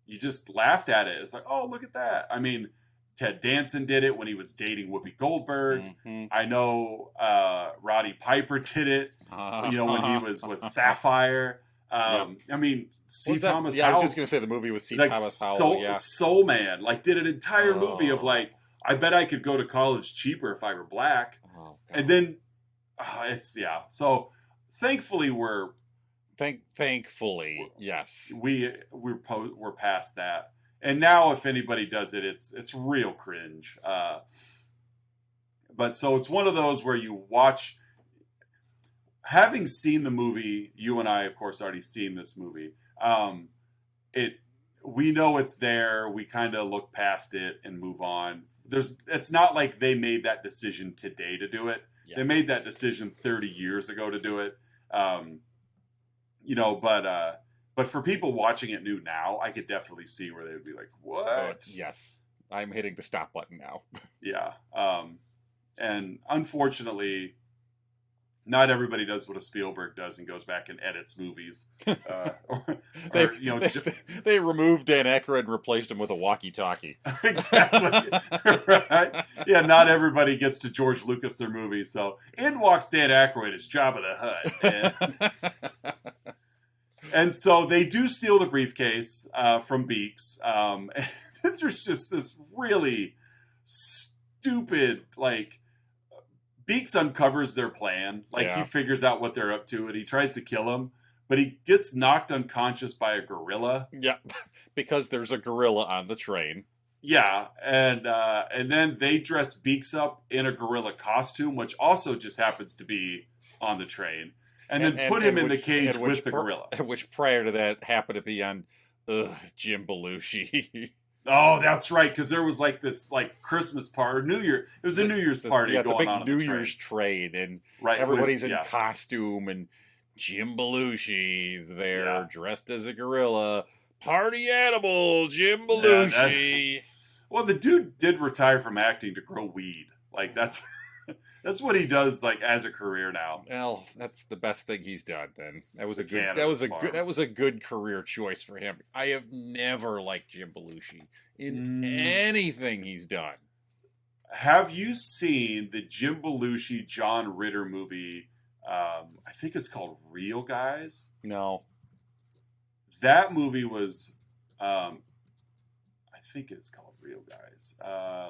you just laughed at it. It's like, oh, look at that. I mean, Ted Danson did it when he was dating Whoopi Goldberg. I know Roddy Piper did it, when he was with Sapphire. I mean, C. Thomas Howell. I was just going to say the movie with C. Thomas Howell. Soul Man, did an entire movie of I bet I could go to college cheaper if I were black. And then, So thankfully Thankfully, yes. We're past that. And now if anybody does it, it's real cringe. But so it's one of those where you watch, having seen the movie, you and I, of course, already seen this movie. We know it's there. We kind of look past it and move on. It's not like they made that decision today to do it. Yeah. They made that decision 30 years ago to do it. But for people watching it new now, I could definitely see where they would be like, what? Yes. I'm hitting the stop button now. Yeah. And unfortunately, not everybody does what a Spielberg does and goes back and edits movies. They removed Dan Aykroyd and replaced him with a walkie-talkie. Exactly. Right? Yeah, not everybody gets to George Lucas their movies. So in walks Dan Aykroyd as Jabba the Hutt. And so they do steal the briefcase from Beaks. There's just this really stupid, Beaks uncovers their plan. He figures out what they're up to, and he tries to kill him, but he gets knocked unconscious by a gorilla. Yeah, because there's a gorilla on the train. Yeah, and then they dress Beaks up in a gorilla costume, which also just happens to be on the train. And then put him in the cage with the gorilla. Which prior to that happened to be on Jim Belushi. Oh, that's right, because there was this Christmas party, or New Year. It was a New Year's party going on. It's a big New Year's train, and everybody's in costume, and Jim Belushi's there, dressed as a gorilla. Party animal, Jim Belushi. Well, the dude did retire from acting to grow weed. That's what he does as a career now. Well, that's the best thing he's done then. That was a good career choice for him. I have never liked Jim Belushi in anything he's done. Have you seen the Jim Belushi John Ritter movie? I think it's called Real Guys. No. That movie was I think it's called Real Guys.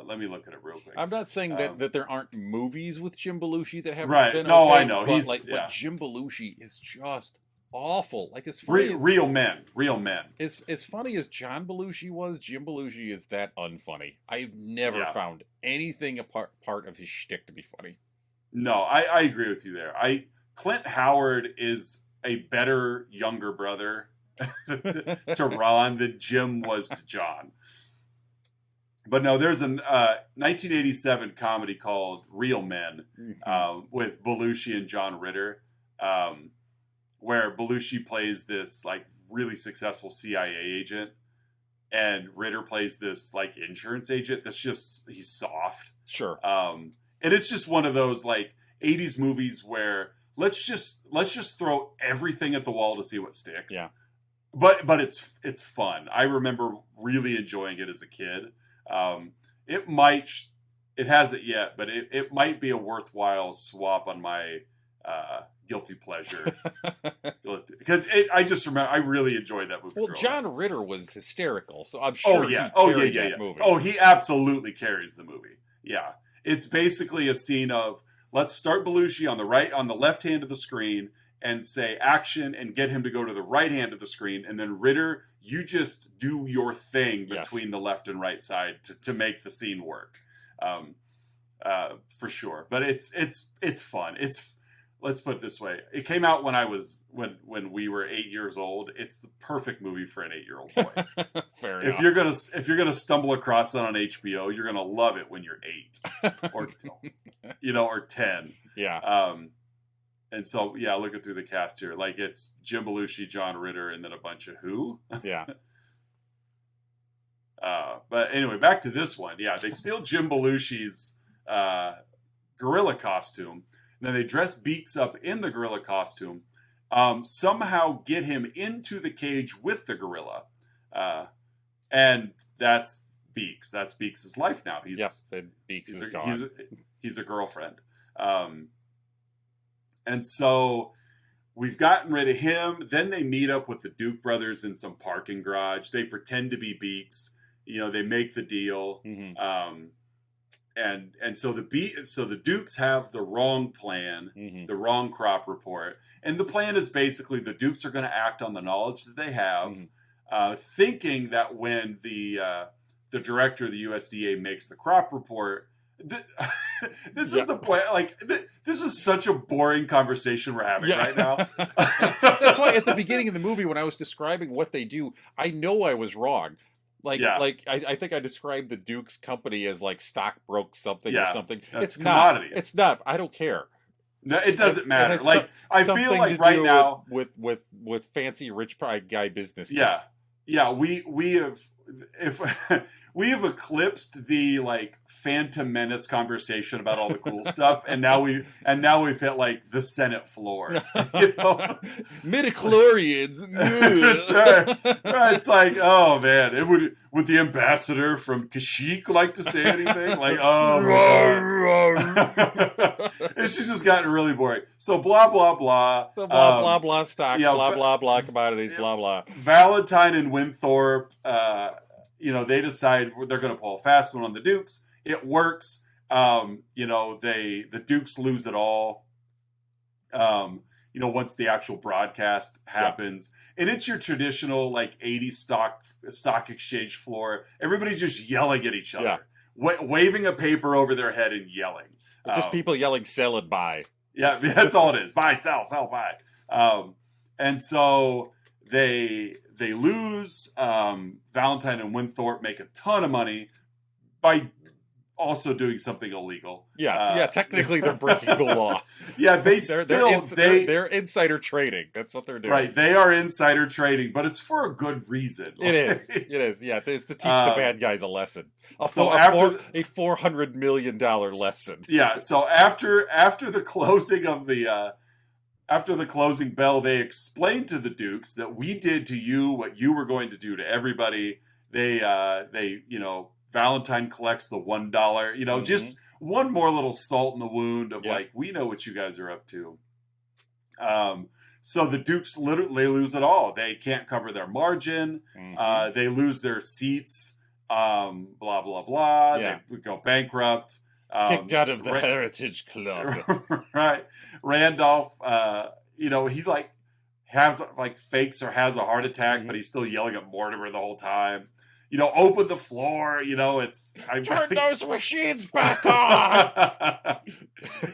Let me look at it real quick. I'm not saying that there aren't movies with Jim Belushi that have been No, okay, I know. But Jim Belushi is just awful. It's funny. Real men. As funny as John Belushi was, Jim Belushi is that unfunny. I've never found anything part of his shtick to be funny. No, I agree with you there. Clint Howard is a better younger brother to Ron than Jim was to John. But no, there's a 1987 comedy called Real Men with Belushi and John Ritter, where Belushi plays this really successful CIA agent, and Ritter plays this insurance agent he's soft. Sure. And it's just one of those 80s movies where let's just throw everything at the wall to see what sticks. Yeah. But it's fun. I remember really enjoying it as a kid. It hasn't yet, but it might be a worthwhile swap on my guilty pleasure. Because I just remember, I really enjoyed that movie. Well, John Ritter was hysterical, so I'm Oh sure yeah, he oh yeah, carried yeah, that yeah. movie. Oh, he absolutely carries the movie. Yeah, it's basically a scene of let's start Belushi on the left hand of the screen and say action and get him to go to the right hand of the screen, and then Ritter, you just do your thing between the left and right side to make the scene work. For sure, but it's fun. Let's put it this way: it came out when we were 8 years old. It's the perfect movie for an 8-year-old boy. Fair enough. If you're gonna stumble across it on HBO, you're gonna love it when you're 8 or or 10. Yeah. And so looking through the cast here, like it's Jim Belushi, John Ritter, and then a bunch of who? Yeah. But anyway, back to this one. Yeah, they steal Jim Belushi's gorilla costume. And then they dress Beaks up in the gorilla costume. Somehow get him into the cage with the gorilla. And that's Beaks. That's Beaks' life now. Beaks is gone. He's a girlfriend. And so we've gotten rid of him. Then they meet up with the Duke brothers in some parking garage. They pretend to be Beaks. They make the deal. Mm-hmm. And so the Dukes have the wrong plan, the wrong crop report. And the plan is basically the Dukes are going to act on the knowledge that they have, thinking that when the director of the USDA makes the crop report, this is the plan. Like, this is such a boring conversation we're having right now. That's why at the beginning of the movie, when I was describing what they do, I know I was wrong. I think I described the Duke's company as like stockbroke something or something. It's commodities. Not. It's not. I don't care. No, it doesn't matter. I feel like right now with fancy rich guy business. Yeah, stuff. We have eclipsed the like Phantom Menace conversation about all the cool stuff, and now we've hit like the Senate floor. Midichlorians. That's right. It's like, oh man, would the ambassador from Kashyyyk like to say anything? Like, oh my God. It's just gotten really boring. So blah blah blah. So blah blah stocks. Blah blah commodities. Blah blah. Valentine and Winthorpe. They decide they're going to pull a fast one on the Dukes. It works. The Dukes lose it all. Once the actual broadcast happens, and it's your traditional like 80s stock exchange floor. Everybody just yelling at each other, waving a paper over their head and yelling. Just people yelling, sell and buy. Yeah, that's all it is. Buy, sell, buy. And so they lose. Valentine and Winthorpe make a ton of money by also doing something illegal. Yes, technically they're breaking the law. Yeah, they're insider trading. That's what they're doing. Right, they are insider trading, but it's for a good reason. It is. Yeah, it's to teach the bad guys a lesson. A $400 million lesson. Yeah. So after the closing of the. After the closing bell, they explained to the Dukes that we did to you what you were going to do to everybody. They Valentine collects the $1, just one more little salt in the wound of like, we know what you guys are up to. So the Dukes literally lose it all. They can't cover their margin. They lose their seats. Blah, blah, blah. Yeah. They go bankrupt. Kicked out of the Heritage Club. Right. Randolph, he like has like fakes or has a heart attack, but he's still yelling at Mortimer the whole time. Open the floor. Turn those machines back on.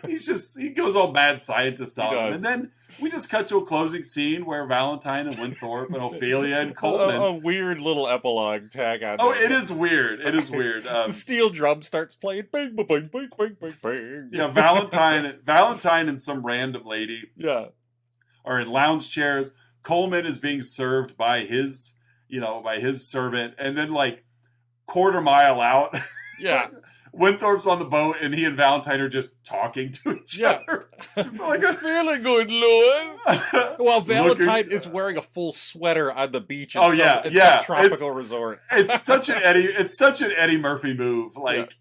He goes all mad scientist on him. And then we just cut to a closing scene where Valentine and Winthorpe and Ophelia and Coleman. A weird little epilogue tag on. Oh, it is weird. It is weird. The steel drum starts playing. Bing, bing, bing, bing, bing, bing, bing. Yeah, Valentine and some random lady. Yeah, are in lounge chairs. Coleman is being served by his servant, and then like quarter mile out. Yeah. Winthorpe's on the boat, and he and Valentine are just talking to each other. Like, I'm feeling good, Louis. While Valentine is wearing a full sweater on the beach. Some tropical resort. It's such an Eddie Murphy move. But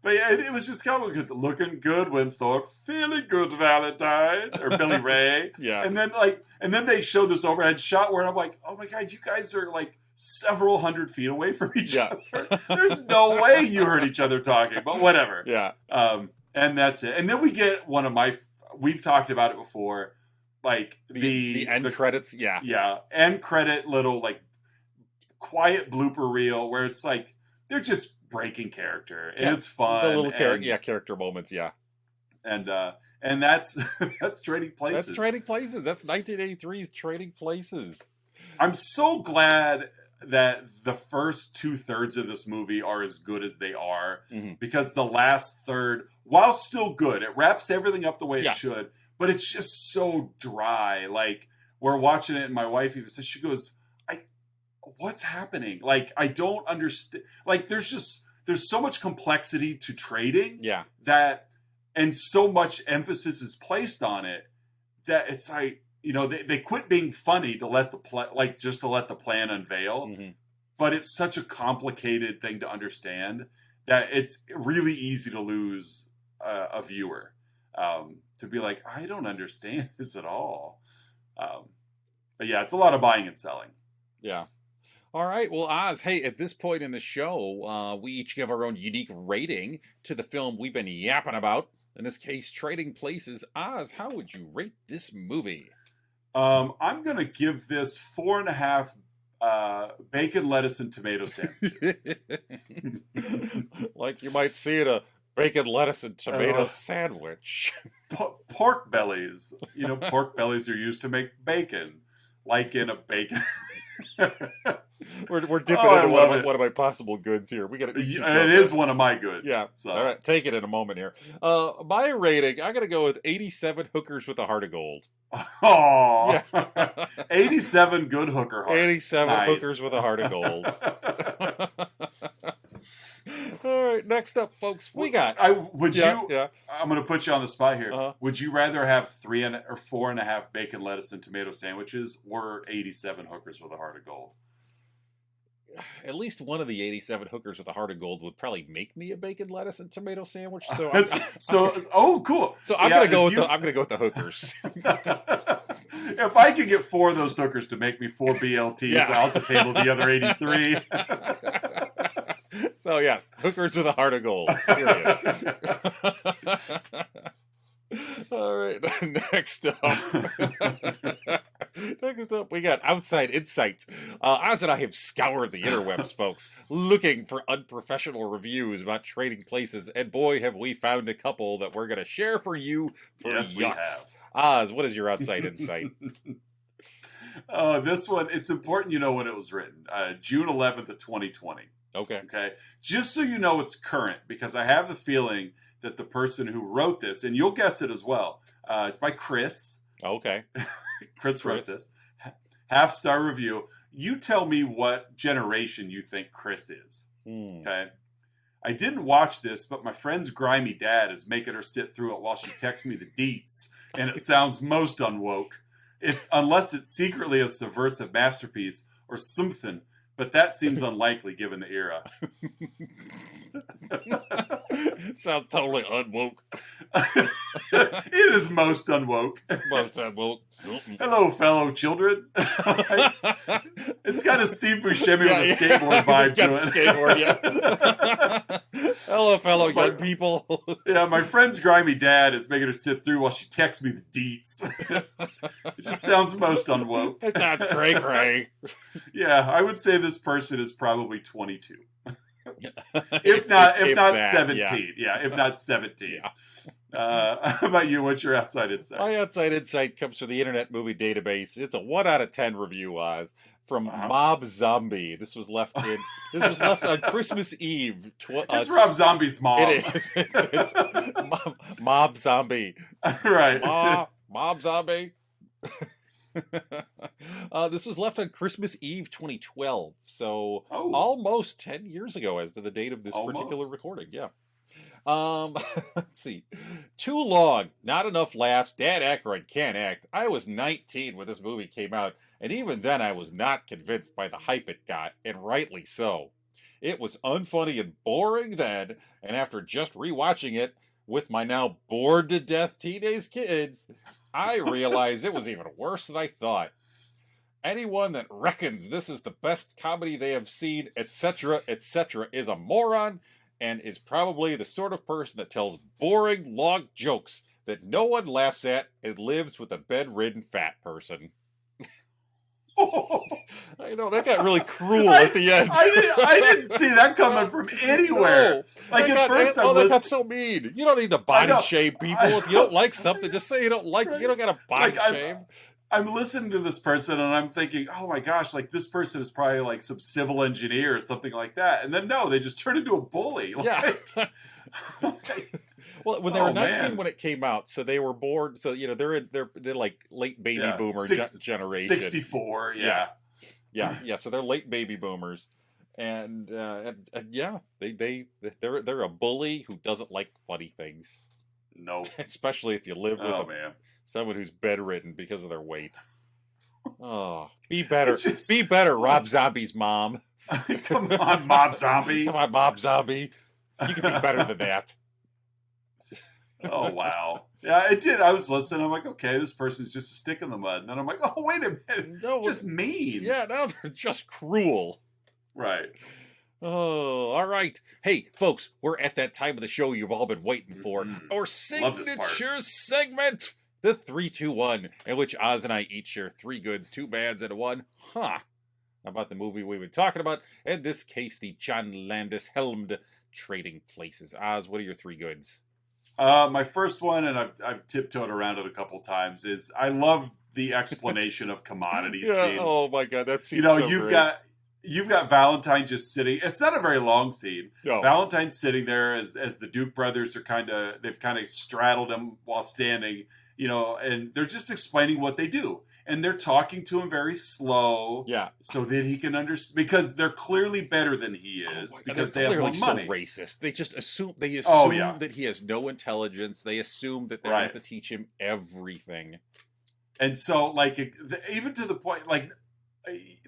But yeah, it was just kind of because looking good, Winthorpe, feeling good, Valentine, or Billy Ray. Yeah. And then they show this overhead shot where I'm like, oh my God, you guys are like several hundred feet away from each other. There's no way you heard each other talking, but whatever. Yeah. And that's it. And then we get one of we've talked about it before, like the end credits. Yeah. Yeah. End credit little like quiet blooper reel where it's like, they're just breaking character and it's fun. The little character moments. Yeah. And that's Trading Places. That's Trading Places. That's 1983's Trading Places. I'm so glad that the first 2/3 of this movie are as good as they are, because the last third, while still good, it wraps everything up the way it should, but it's just so dry. Like, we're watching it and my wife even says, she goes, what's happening? Like, I don't understand. Like, there's so much complexity to trading and so much emphasis is placed on it that it's like, they quit being funny to let the plan unveil. But it's such a complicated thing to understand that it's really easy to lose a viewer, to be like, I don't understand this at all. But yeah, it's a lot of buying and selling. Yeah. All right. Well, Oz, hey, at this point in the show, we each give our own unique rating to the film we've been yapping about. In this case, Trading Places. Oz, how would you rate this movie? I'm going to give this 4.5 bacon, lettuce, and tomato sandwiches. Like you might see it, a bacon, lettuce, and tomato sandwich. Pork bellies. Pork bellies are used to make bacon. Like in a bacon... We're dipping into one of my possible goods here. We got to. It is one of my goods. Yeah. So. All right. Take it in a moment here. My rating, I got to go with 87 hookers with a heart of gold. Oh, yeah. 87 good hooker hearts. 87 hookers with a heart of gold. All right. Next up, folks, we got. I'm going to put you on the spot here. Would you rather have 4.5 bacon, lettuce, and tomato sandwiches, or 87 hookers with a heart of gold? At least one of the 87 hookers with a heart of gold would probably make me a bacon, lettuce, and tomato sandwich. So, cool. So I'm gonna go with the hookers. If I could get 4 of those hookers to make me 4 BLTs, I'll just handle the other 83. So yes, hookers with a heart of gold. Period. All right. Next up, we got Outside Insight. Oz and I have scoured the interwebs, folks, looking for unprofessional reviews about Trading Places, and boy, have we found a couple that we're going to share for you. Yes, we have. Oz, what is your Outside Insight? This one, it's important you know when it was written. June 11th of 2020. Okay. Just so you know it's current, because I have the feeling that the person who wrote this, and you'll guess it as well, it's by Chris. Okay. Chris wrote this. 5-star review. You tell me what generation you think Chris is. Okay. I didn't watch this, but my friend's grimy dad is making her sit through it while she texts me the deets, and it sounds most unwoke. Unless it's secretly a subversive masterpiece or something, but that seems unlikely given the era. Sounds totally unwoke. It is most unwoke. Most unwoke. Hello, fellow children. It's got a Steve Buscemi with a skateboard vibe to it. Skateboard, yeah. Hello, fellow young people. Yeah, my friend's grimy dad is making her sit through while she texts me the deets. It just sounds most unwoke. It sounds cray-cray. Yeah, I would say this person is probably 22. If not 17. Yeah, if not 17. Yeah. How about you? What's your Outside Insight? My Outside Insight comes from the Internet Movie Database. It's a 1 out of 10 review, Oz, from Mob Zombie. This was left on Christmas Eve. It's Rob Zombie's mom. It is. It's Mob Zombie. Right. Mob Zombie. This was left on Christmas Eve 2012, so almost 10 years ago as to the date of this particular recording. Yeah. Let's see. Too long, not enough laughs. Dad Aykroyd can't act. I was 19 when this movie came out, and even then I was not convinced by the hype it got, and rightly so. It was unfunny and boring then, and after just rewatching it with my now bored to death teenage kids, I realized it was even worse than I thought. Anyone that reckons this is the best comedy they have seen, etc., etc., is a moron and is probably the sort of person that tells boring, long jokes that no one laughs at and lives with a bedridden fat person. I know, that got really cruel at the end. I didn't see that coming from anywhere. No, like at first, that got so mean. You don't need to body shame people. If you don't like something, just say you don't like it. You don't got to body shame. I'm listening to this person and I'm thinking, oh my gosh, like this person is probably like some civil engineer or something like that. And then no, they just turn into a bully. Yeah. Well, when they were 19 when it came out, so they were born. So they're like late baby boomer generation. 64, yeah. So they're late baby boomers, and yeah, they're a bully who doesn't like funny things. No, especially if you live with someone who's bedridden because of their weight. Oh, be better, be better, Rob Zombie's mom. Come on, Mob Zombie. Come on, Mob Zombie. You can be better than that. Oh, wow. Yeah, it did. I was listening. I'm like, okay, this person's just a stick in the mud. And then I'm like, oh, wait a minute. No, just mean. Yeah, now they're just cruel. Right. Oh, all right. Hey, folks, we're at that time of the show you've all been waiting for. Our signature segment, the 3-2-1, in which Oz and I each share 3 goods, 2 bads, and a 1. About the movie we've been talking about. In this case, the John Landis helmed Trading Places. Oz, what are your 3 goods? My first one, and I've tiptoed around it a couple times, is I love the explanation of commodities scene. Oh my god, that scene. You've got Valentine just sitting. It's not a very long scene. No. Valentine's sitting there as the Duke brothers are they've kind of straddled him while standing, and they're just explaining what they do. And they're talking to him very slow, so that he can understand, because they're clearly better than he is, because they have more money. So racist. They just assume that he has no intelligence. They assume that they have to teach him everything. And so, like, even to the point, like,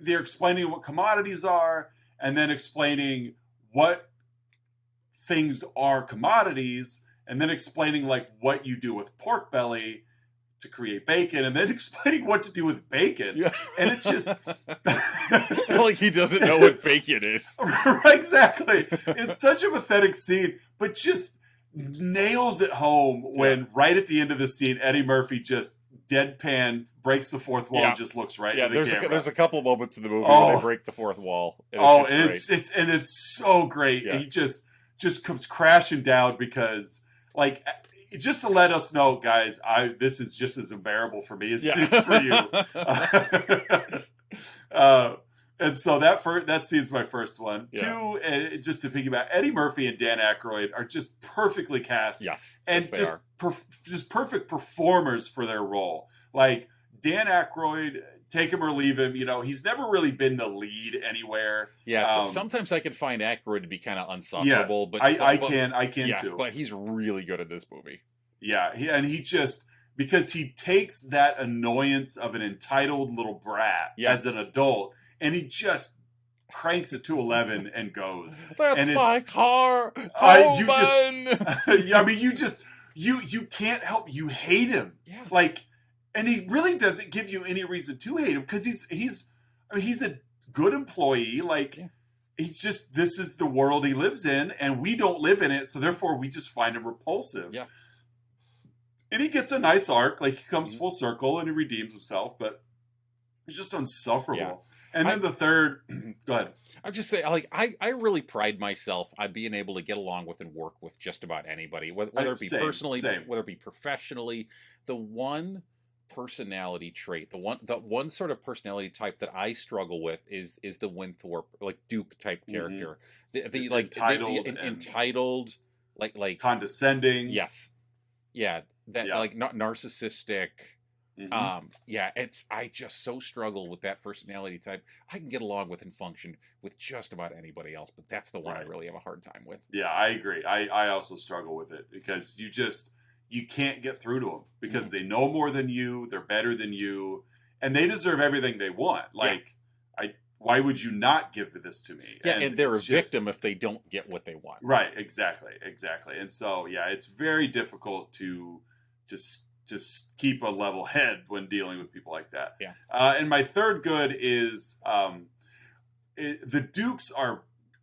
they're explaining what commodities are, and then explaining what things are commodities, and then explaining like what you do with pork belly to create bacon, and then explaining what to do with bacon. Yeah. And it's just like he doesn't know what bacon is. Exactly. It's such a pathetic scene, but just nails it home when right at the end of the scene, Eddie Murphy just deadpan breaks the fourth wall and just looks right to the camera. There's a couple moments in the movie where they break the fourth wall. And it's so great. Yeah. He just comes crashing down because, like, just to let us know, guys, this is just as unbearable for me as it is for you. And so that scene's my first one. Yeah. 2, and just to piggyback, Eddie Murphy and Dan Aykroyd are just perfectly cast. Yes, and just perfect performers for their role. Like Dan Aykroyd, take him or leave him. He's never really been the lead anywhere. Yeah, sometimes I can find Aykroyd to be kind of unsufferable, but I can too. But he's really good at this movie. Yeah, because he takes that annoyance of an entitled little brat as an adult, and he just cranks it to 11 and goes. That's my car. You can't help. You hate him. Yeah. Like, and he really doesn't give you any reason to hate him, because he's a good employee. Like, he's just, this is the world he lives in, and we don't live in it, so therefore we just find him repulsive. Yeah. And he gets a nice arc, like he comes full circle and he redeems himself, but he's just insufferable. Yeah. And then the third, go ahead. I'll just say, like, I really pride myself on being able to get along with and work with just about anybody, whether it be personally, whether it be professionally. The one personality trait, the one sort of personality type that I struggle with is the Winthorpe, like, Duke type character. The like entitled, like condescending. Yes. Yeah. Like, not narcissistic. I just so struggle with that personality type. I can get along with and function with just about anybody else, but that's the one I really have a hard time with. Yeah, I agree. I also struggle with it, because you can't get through to them, because they know more than you, they're better than you, and they deserve everything they want. Like, why would you not give this to me? Yeah, and they're a victim if they don't get what they want. Right, exactly. And so, yeah, it's very difficult to just keep a level head when dealing with people like that. Yeah. And my third good is the Dukes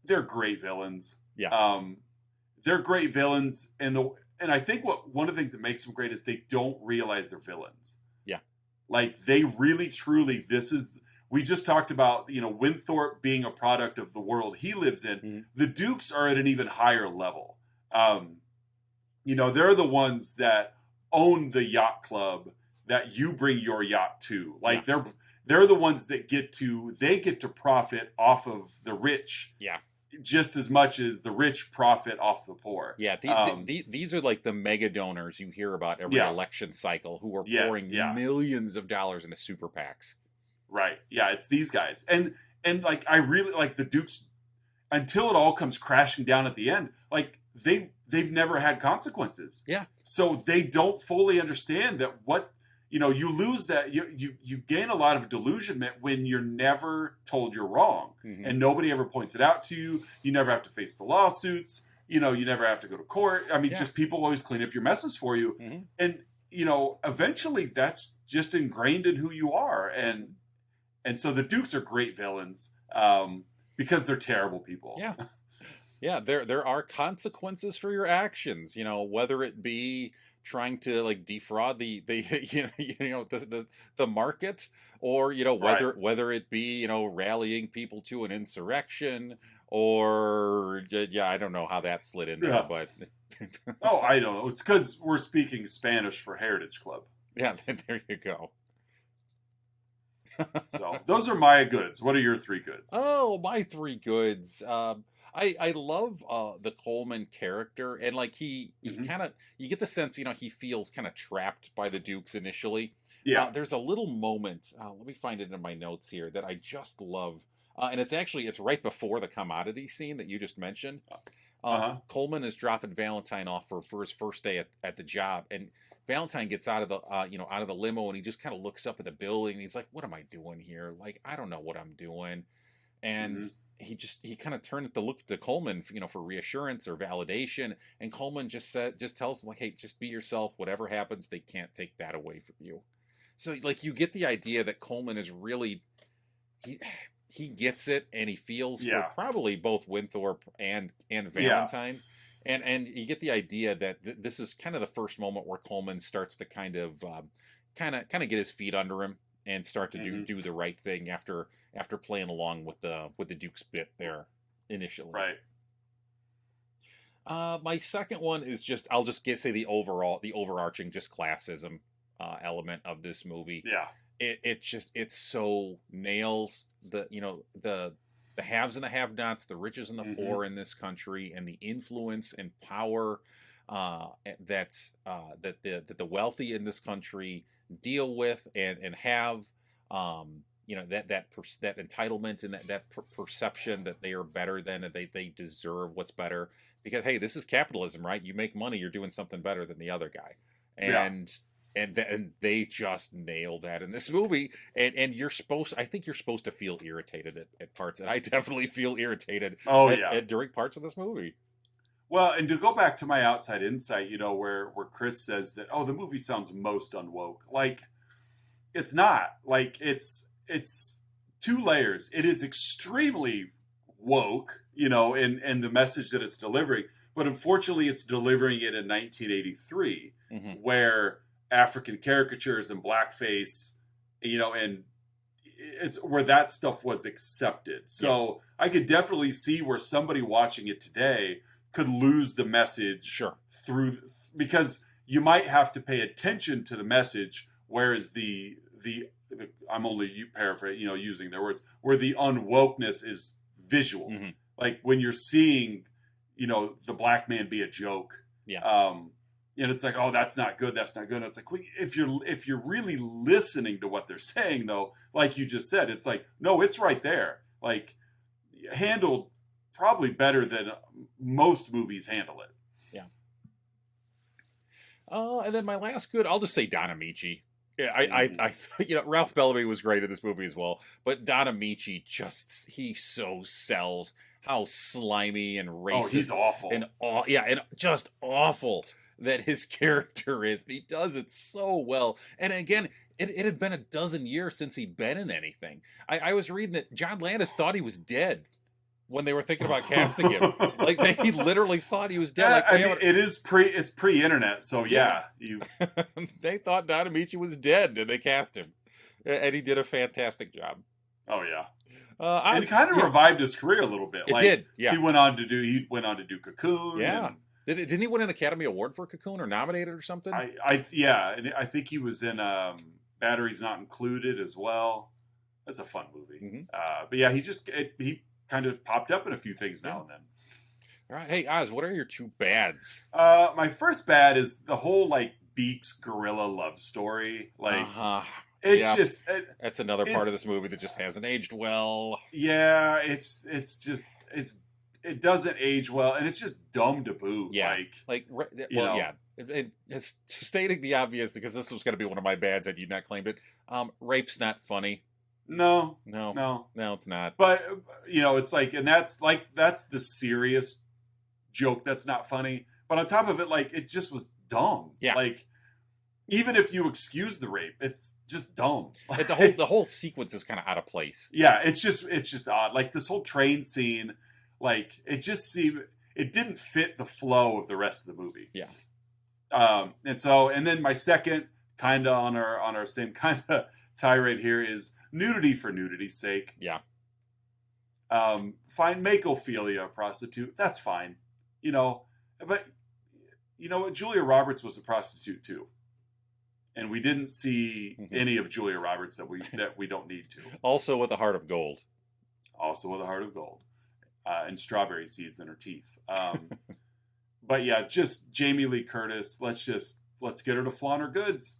they're great villains. Yeah. They're great villains, and I think one of the things that makes them great is they don't realize they're villains. Yeah. Like, they really, truly, we just talked about, Winthorpe being a product of the world he lives in. Mm-hmm. The Dukes are at an even higher level. They're the ones that own the yacht club that you bring your yacht to. Like, they're the ones that get to profit off of the rich. Yeah. Just as much as the rich profit off the poor. Yeah, these are like the mega donors you hear about every election cycle who are pouring millions of dollars into super PACs. Right. Yeah, it's these guys. And like, I really like the Dukes until it all comes crashing down at the end. Like, they've never had consequences. Yeah. So they don't fully understand that you lose that you gain a lot of delusionment when you're never told you're wrong, mm-hmm. and nobody ever points it out to you. You never have to face the lawsuits. You never have to go to court. I mean, just people always clean up your messes for you. Mm-hmm. And eventually that's just ingrained in who you are. And so the Dukes are great villains because they're terrible people. Yeah. Yeah, there are consequences for your actions, whether it be trying to like defraud the market, or whether it be rallying people to an insurrection, or I don't know how that slid in there, but oh, I don't know. It's because we're speaking Spanish for Heritage Club. Yeah, there you go. So those are my goods. What are your three goods? Oh, my three goods. I love the Coleman character, and like he kind of, you get the sense he feels kind of trapped by the Dukes initially. Yeah. There's a little moment. Let me find it in my notes here that I just love, and it's right before the commodity scene that you just mentioned. Coleman is dropping Valentine off for his first day at the job, and Valentine gets out of the limo, and he just kind of looks up at the building, and he's like, "What am I doing here? Like, I don't know what I'm doing," and. Mm-hmm. He kind of turns to look to Coleman, for reassurance or validation, and Coleman just tells him, like, "Hey, just be yourself. Whatever happens, they can't take that away from you." So, like, you get the idea that Coleman is really he gets it, and he feels for probably both Winthorpe and Valentine, and you get the idea that this is kind of the first moment where Coleman starts to kind of get his feet under him and start to do the right thing after playing along with the Duke's bit there initially. Right. My second one is I'll say the overarching just classism element of this movie. Yeah. It so nails the haves and the have-nots, the riches and the poor in this country, and the influence and power that the wealthy in this country deal with and have, that entitlement and that perception that they are better than, and they deserve what's better, because hey, this is capitalism, right? You make money, you're doing something better than the other guy, and they just nail that in this movie, and I think you're supposed to feel irritated at parts, and I definitely feel irritated during parts of this movie. Well, and to go back to my outside insight, where Chris says that, the movie sounds most unwoke. Like, it's not. Like, it's two layers. It is extremely woke, in the message that it's delivering. But unfortunately, it's delivering it in 1983, where African caricatures and blackface, and it's where that stuff was accepted. So I could definitely see where somebody watching it today could lose the message because you might have to pay attention to the message, whereas the I'm only using their words, where the unwokeness is visual. Like when you're seeing the black man be a joke, and it's like, oh, that's not good, and it's like, well, if you're really listening to what they're saying, though, like you just said, it's like, no, it's right there, like handled probably better than most movies handle it. Yeah. And then my last good, I'll just say Don Amici. Yeah, Ralph Bellamy was great in this movie as well, but Don Amici he so sells how slimy and Oh, he's racist awful. and just awful that his character is. He does it so well. And again, it had been a dozen years since he'd been in anything. I was reading that John Landis thought he was dead when they were thinking about casting him. Like he literally thought he was dead. Like I mean, it's pre-internet, so yeah. They thought Don Amici was dead, and they cast him, and he did a fantastic job. Oh yeah, and it kind of revived his career a little bit. It did. Yeah, he went on to do Cocoon. Yeah, didn't he win an Academy Award for Cocoon or nominated or something? And I think he was in Batteries Not Included as well. That's a fun movie. Mm-hmm. But yeah, he kind of popped up in a few things now and then. All right, hey Oz, what are your two bads? My first bad is the whole Beaks gorilla love story. It's just that's another part of this movie that just hasn't aged well. Yeah, it doesn't age well, and it's just dumb to boot. Yeah, it's stating the obvious, because this was going to be one of my bads and you not claimed it. Rape's not funny. No, it's not. But it's and that's the serious joke that's not funny. But on top of it, it just was dumb. Yeah. Even if you excuse the rape, it's just dumb. The whole sequence is kind of out of place. Yeah, it's just odd. This whole train scene, it didn't fit the flow of the rest of the movie. Yeah. And then my second, kind of on our same kind of tirade here, is nudity for nudity's sake. Yeah. Fine, make Ophelia a prostitute. That's fine. But Julia Roberts was a prostitute too. And we didn't see any of Julia Roberts that we don't need to. Also with a heart of gold. And strawberry seeds in her teeth. But yeah, just Jamie Lee Curtis. Let's get her to flaunt her goods.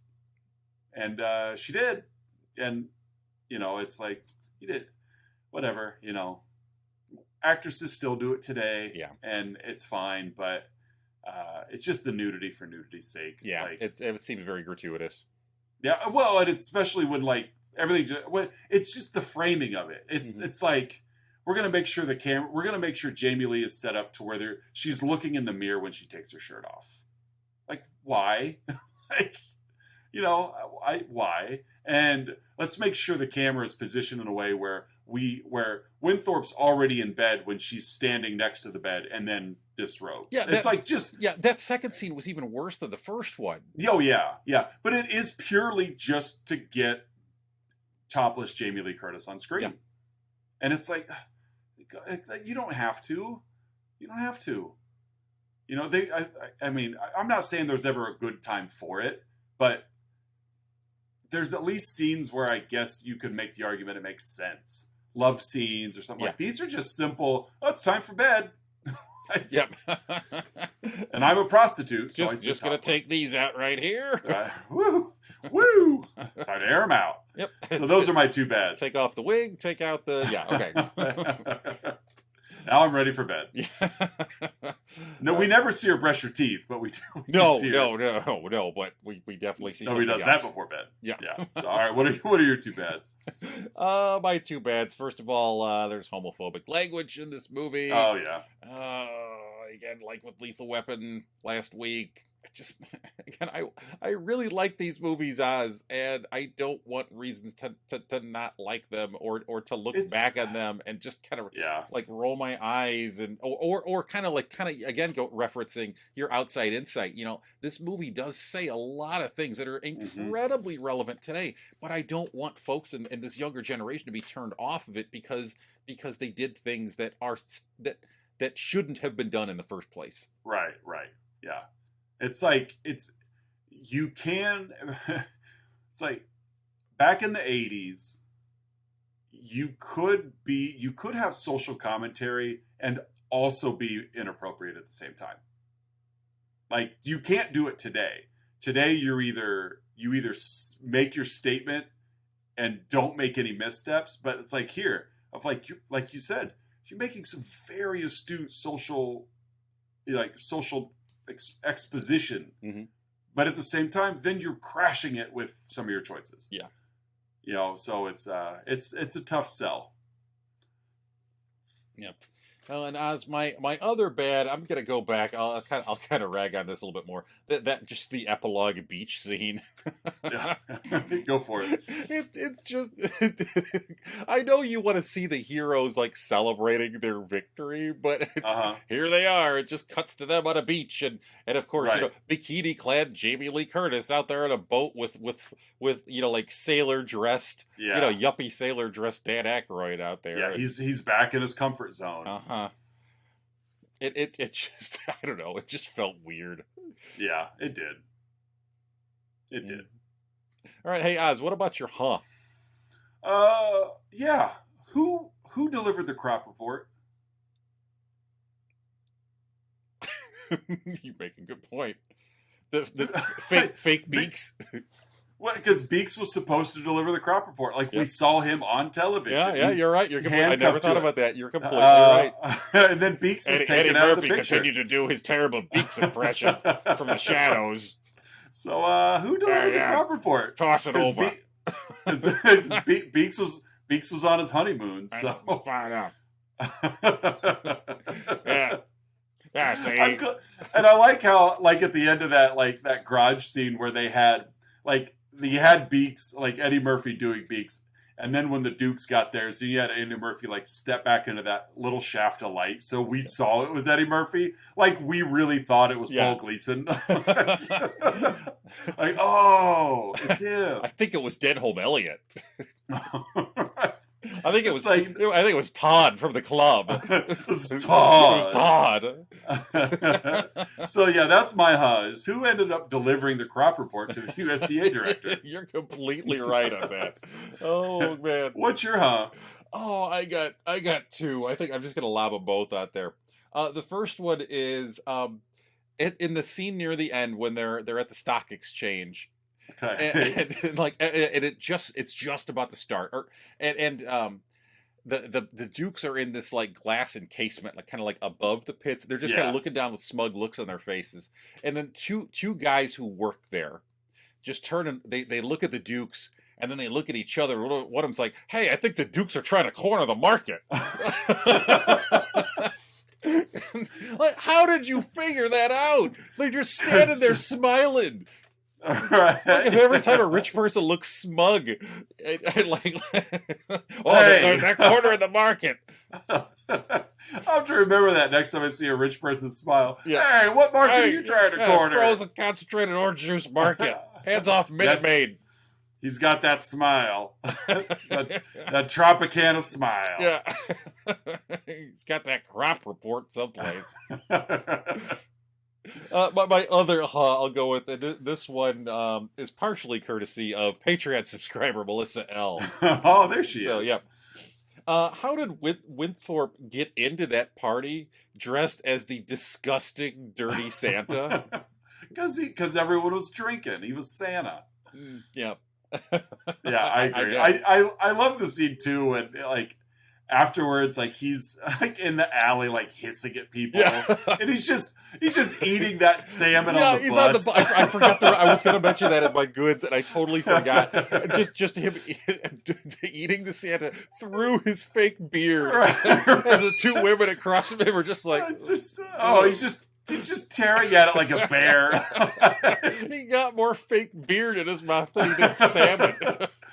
And she did. And it's you did whatever. Actresses still do it today. Yeah. And it's fine, but it's just the nudity for nudity's sake. Yeah, it seems very gratuitous. Yeah, well, and especially when everything. It's just the framing of it. It's we're gonna make sure we're gonna make sure Jamie Lee is set up to where she's looking in the mirror when she takes her shirt off. Why? Why? And let's make sure the camera is positioned in a way where Winthorpe's already in bed when she's standing next to the bed and then disrobes. Yeah, that second scene was even worse than the first one. Oh yeah. But it is purely just to get topless Jamie Lee Curtis on screen. Yeah. And it's you don't have to. I mean, I'm not saying there's ever a good time for it, but there's at least scenes where I guess you could make the argument it makes sense. Love scenes or something like these are just simple. Oh, it's time for bed. Yep. And I'm a prostitute, so just gonna take these out right here. Woo! Time to air them out. Yep. So those are my two bads. Take off the wig. Take out the Okay. Now I'm ready for bed. Yeah. No, we never see her brush her teeth, but we do. No. But we definitely see. Nobody does that before bed. Yeah. So, all right, what are your two bads? My two bads. First of all, there's homophobic language in this movie. Oh yeah. Again, like with Lethal Weapon last week. Just again, I really like these movies, Oz, and I don't want reasons to not like them or to look back on them and just kind of roll my eyes and or kind of again go referencing your outside insight. This movie does say a lot of things that are incredibly relevant today, but I don't want folks in this younger generation to be turned off of it because they did things that that shouldn't have been done in the first place. Right. Yeah. It's back in the 80s, you could have social commentary and also be inappropriate at the same time. You can't do it today. Today, you either make your statement and don't make any missteps, but it's here, like you said, you're making some very astute social exposition, but at the same time, then you're crashing it with some of your choices. Yeah. So it's a tough sell. Yep. And as my other bad, I'm gonna go back. I'll kind of rag on this a little bit more. That just the epilogue beach scene. Yeah. Go for it. It's just. I know you want to see the heroes like celebrating their victory, but here they are. It just cuts to them on a beach, and of course bikini clad Jamie Lee Curtis out there on a boat with like sailor dressed yuppie sailor dressed Dan Aykroyd out there. Yeah, he's back in his comfort zone. It just, I don't know, it just felt weird. Yeah, it did. It did. All right, hey Oz, what about your yeah. Who delivered the crop report? You make a good point. The fake Beaks. Well, because Beaks was supposed to deliver the crop report. Like, we saw him on television. Yeah, you're right. I never thought about that. You're completely right. And then Beaks is taken out of the picture. Continued to do his terrible Beaks impression from the shadows. So, who delivered the crop report? Toss it over. Beaks was on his honeymoon, so. Fine enough. Yeah. Yeah, see. And I like how, like, at the end of that garage scene where they had, you had Beaks, like Eddie Murphy doing Beaks, and then when the Dukes got there, so you had Eddie Murphy step back into that little shaft of light, so we saw it was Eddie Murphy. Like, we really thought it was Paul Gleason. It's him. I think it was Denholm Elliott. I think it was Todd from the club. It was Todd. So yeah, that's my huzz. Who ended up delivering the crop report to the USDA director? You're completely right on that. Oh man, what's your huh? Oh, I got two. I think I'm just gonna lob them both out there. The first one is in the scene near the end when they're at the stock exchange. Okay. And it's just about to start. The Dukes are in this glass encasement, kind of above the pits. They're just kind of looking down with smug looks on their faces. And then two guys who work there just turn and they look at the Dukes and then they look at each other. One of them's like, "Hey, I think the Dukes are trying to corner the market." How did you figure that out? They're just standing there smiling. Right. If every time a rich person looks smug, they're cornering the market. I'll have to remember that next time I see a rich person smile. Yeah. Hey, what market are you trying to corner? Frozen concentrated orange juice market. Hands off Minute Maid. He's got that smile. that Tropicana smile. Yeah. He's got that crop report someplace. My other I'll go with this one is partially courtesy of Patreon subscriber Melissa L. Oh, there she is. So, yeah. How did Winthorpe get into that party dressed as the disgusting, dirty Santa? Because everyone was drinking. He was Santa. Yeah. Yeah, I agree. I love the scene too, and afterwards, he's in the alley, hissing at people, and he's just eating that salmon on the bus. I forgot I was going to mention that at my goods, and I totally forgot. just him eating the Santa through his fake beard. Right. As the two women across from him were just he's just tearing at it like a bear. He got more fake beard in his mouth than he did salmon.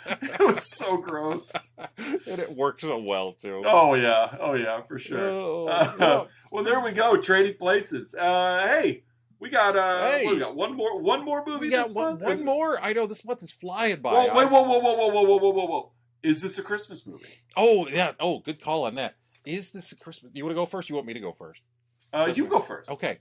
It was so gross. And it worked so well, too. Oh, yeah, for sure. Well, there we go. Trading places. Hey, we got what, we got one more movie this month? One more? I know, this month is flying by. Whoa. Is this a Christmas movie? Oh, yeah. Oh, good call on that. Is this a Christmas? You want to go first? You want me to go first? You go first. Okay.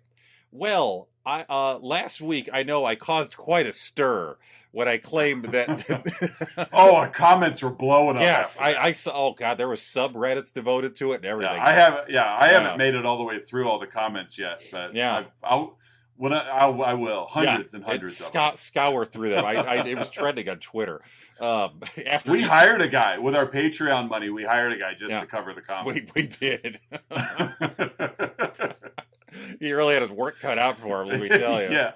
Well, I last week I know I caused quite a stir when I claimed that. Our comments were blowing up. Yes, I saw. Oh God, there was subreddits devoted to it and everything. Yeah, I haven't made it all the way through all the comments yet, but yeah, I will hundreds and hundreds of them. Scour through them. It was trending on Twitter. After we hired a guy with our Patreon money. We hired a guy just to cover the comments. We did. He really had his work cut out for him, let me tell you. Yeah.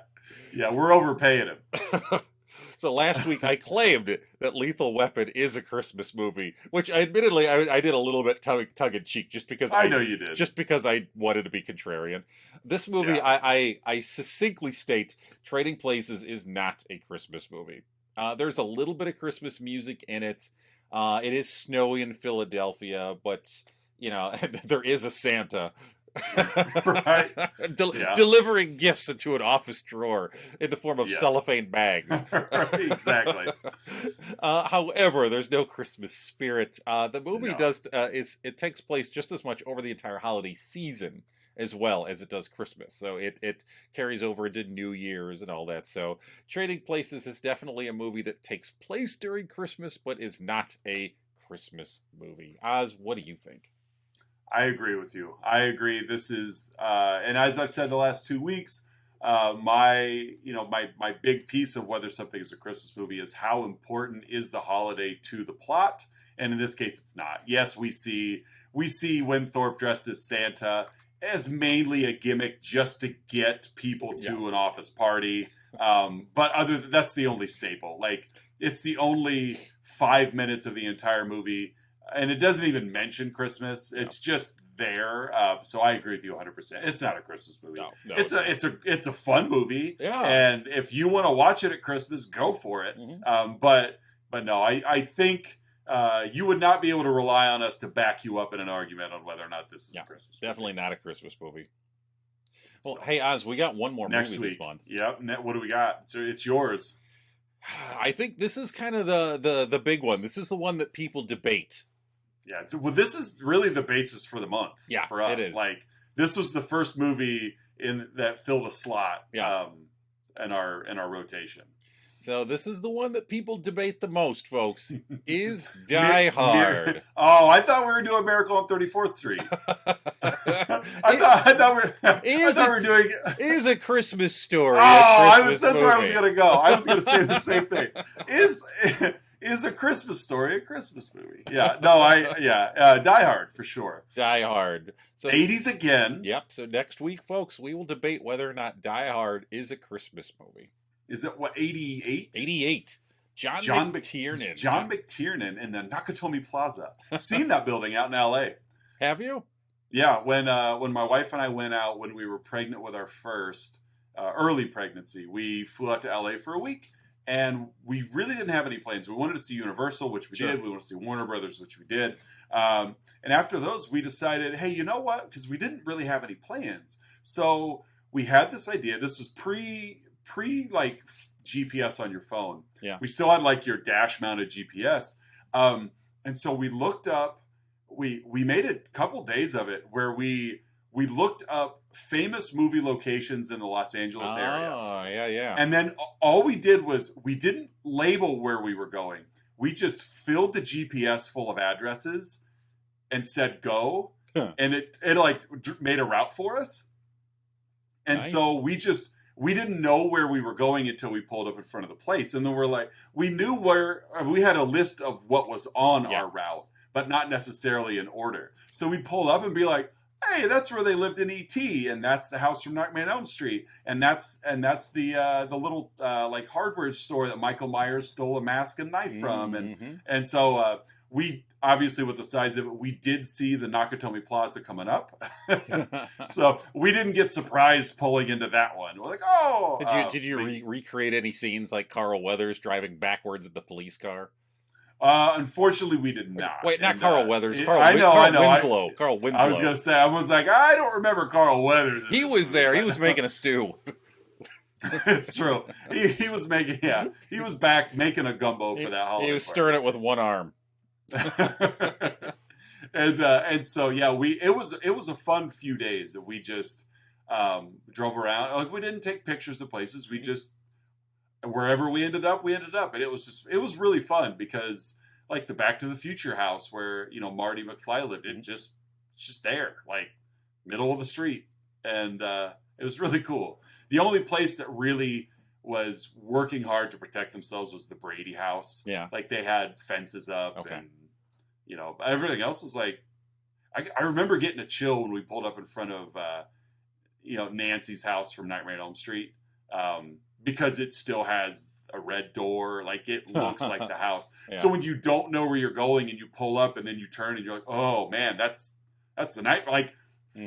Yeah, we're overpaying him. So last week I claimed that Lethal Weapon is a Christmas movie, which admittedly I did a little bit tongue in cheek, just because I know you did. just because I wanted to be contrarian. This movie, Yeah. I succinctly state, Trading Places is not a Christmas movie. There's a little bit of Christmas music in it. It is snowy in Philadelphia, but there is a Santa. Right? Yeah. Delivering gifts into an office drawer in the form of Yes. cellophane bags. Right, exactly. However, there's no Christmas spirit. The movie No. it takes place just as much over the entire holiday season as well as it does Christmas. So it carries over into New Year's and all that. So Trading Places is definitely a movie that takes place during Christmas, but is not a Christmas movie. Oz, what do you think? I agree with you. I agree. This is, and as I've said the last 2 weeks, my big piece of whether something is a Christmas movie is how important is the holiday to the plot, and in this case, it's not. Yes, we see Winthorpe dressed as Santa as mainly a gimmick just to get people to an office party, but that's the only staple. Like, it's the only 5 minutes of the entire movie. And it doesn't even mention Christmas. It's just there. So I agree with you 100%. It's not a Christmas movie. No, it's a fun movie. Yeah. And if you want to watch it at Christmas, go for it. Mm-hmm. But no, I think you would not be able to rely on us to back you up in an argument on whether or not this is a Christmas movie. Definitely not a Christmas movie. Well, hey, Oz, we got one more next movie week. This month. Yep. What do we got? So it's yours. I think this is kind of the big one. This is the one that people debate. Yeah, well, this is really the basis for the month. Yeah, for us, it is. Like, this was the first movie that filled a slot. Yeah. In our rotation. So this is the one that people debate the most, folks. Is Die Hard? I thought we were doing Miracle on 34th Street. I thought we were doing. Is a Christmas Story. That's where I was going to go. I was going to say the same thing. Is a Christmas Story a Christmas movie? Yeah. No, Die Hard for sure. Die Hard. So 80s again. Yep. So next week, folks, we will debate whether or not Die Hard is a Christmas movie. Is it 88? 88. John McTiernan. John McTiernan in the Nakatomi Plaza. I've seen that building out in L.A. Have you? Yeah. When my wife and I went out when we were pregnant with our first early pregnancy, we flew out to L.A. for a week. And we really didn't have any plans. We wanted to see Universal, which we did. We wanted to see Warner Brothers, which we did. And after those, we decided, hey, you know what? Because we didn't really have any plans. So we had this idea. This was pre like GPS on your phone. Yeah. We still had like your dash mounted GPS. And so we looked up. We made a couple days of it where we looked up famous movie locations in the Los Angeles area. Oh, yeah. And then all we did was we didn't label where we were going. We just filled the GPS full of addresses and said go. And it like made a route for us. And so we didn't know where we were going until we pulled up in front of the place. And then we knew we had a list of what was on our route, but not necessarily in order. So we'd pull up and be like, hey, that's where they lived in E.T., and that's the house from Nightmare on Elm Street, and that's the little like hardware store that Michael Myers stole a mask and knife from, and so we obviously with the size of it, we did see the Nakatomi Plaza coming up, so we didn't get surprised pulling into that one. We're like, oh, did you recreate any scenes like Carl Weathers driving backwards at the police car? Unfortunately, we did not. Wait, not Carl Weathers. Carl Winslow. Carl Winslow. I was going to say, I was like, I don't remember Carl Weathers. He was there. He was making a stew. It's true. He was making, he was back making a gumbo for that holiday. He was stirring it with one arm. and so it was a fun few days that we just drove around. Like, we didn't take pictures of places. We just wherever we ended up, and it was really fun because like the Back to the Future house where Marty McFly lived, it's just there, like middle of the street, and it was really cool. The only place that really was working hard to protect themselves was the Brady house. Yeah, like they had fences up, and everything else was like. I remember getting a chill when we pulled up in front of Nancy's house from Nightmare on Elm Street. because it still has a red door. Like, it looks like the house. Yeah. So when you don't know where you're going and you pull up and then you turn and you're like, oh man, that's the night. Like,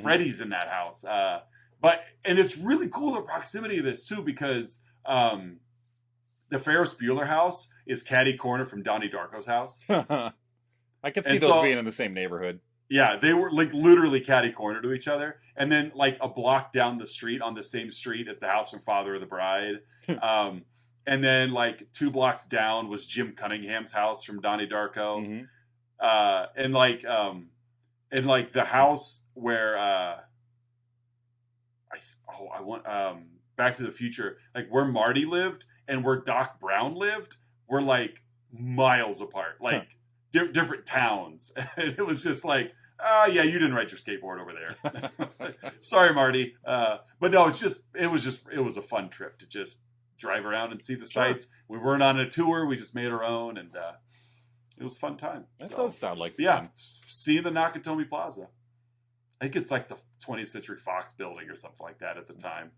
Freddy's in that house. And it's really cool, the proximity of this too, because the Ferris Bueller house is catty corner from Donnie Darko's house. I could see those being in the same neighborhood. Yeah, they were like literally catty corner to each other. And then like a block down the street, on the same street as the house from Father of the Bride. And then like 2 blocks down was Jim Cunningham's house from Donnie Darko. And like the house where I want Back to the Future, like where Marty lived and where Doc Brown lived were like miles apart, like different towns. And it was just like, yeah, you didn't ride your skateboard over there. Sorry, Marty. But no, it was a fun trip to just drive around and see the sights. We weren't on a tour. We just made our own, and it was a fun time. That does sound like fun. Yeah, see the Nakatomi Plaza. I think it's like the 20th Century Fox building or something like that at the time.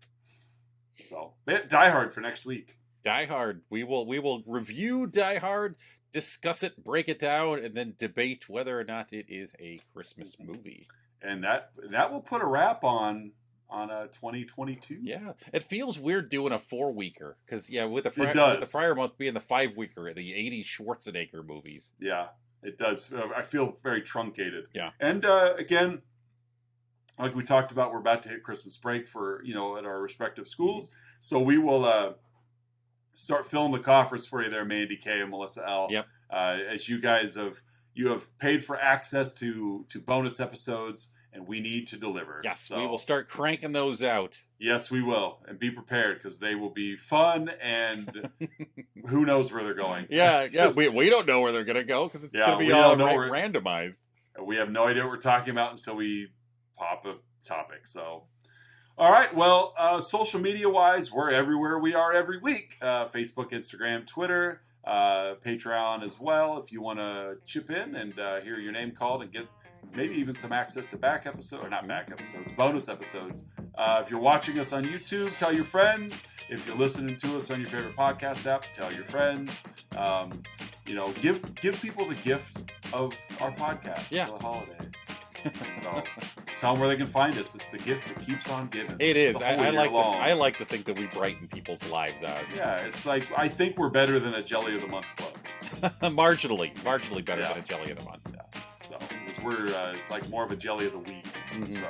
So, Die Hard for next week. Die Hard. We will review Die Hard, discuss it, break it down, and then debate whether or not it is a Christmas movie. And that will put a wrap on 2022. Yeah, it feels weird doing a 4-weeker because with the prior month being the 5-weeker, the 80s Schwarzenegger movies. Yeah, it does. I feel very truncated. Yeah, and again, like we talked about, we're about to hit Christmas break for at our respective schools, so we will start filling the coffers for you there, Mandy K and Melissa L. Yep. As you guys have paid for access to bonus episodes, and we need to deliver. Yes, so we will start cranking those out. Yes, we will, and be prepared because they will be fun, and who knows where they're going. Yeah. We don't know where they're going to go because it's going to be all randomized. We have no idea what we're talking about until we pop a topic. So, all right. Well, social media wise, we're everywhere. We are every week. Facebook, Instagram, Twitter, Patreon as well. If you want to chip in and hear your name called and get maybe even some access to bonus episodes. If you're watching us on YouTube, tell your friends. If you're listening to us on your favorite podcast app, tell your friends. Give people the gift of our podcast for the holiday. So tell them where they can find us. It's the gift that keeps on giving. It is. I like to think that we brighten people's lives out. Yeah, it's like I think we're better than a Jelly of the Month club. marginally better than a Jelly of the Month. Yeah. So we're like more of a Jelly of the Week. So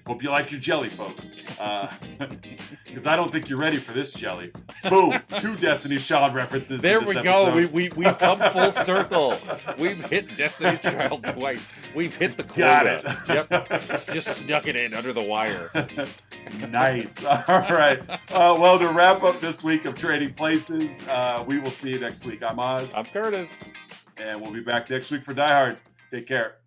hope you like your jelly, folks. Because I don't think you're ready for this jelly. Boom! 2 Destiny's Child references. There we go. We've come full circle. We've hit Destiny's Child twice. We've hit the quota. Got it. Yep. Just snuck it in under the wire. Nice. All right. Well, to wrap up this week of Trading Places, we will see you next week. I'm Oz. I'm Curtis. And we'll be back next week for Die Hard. Take care.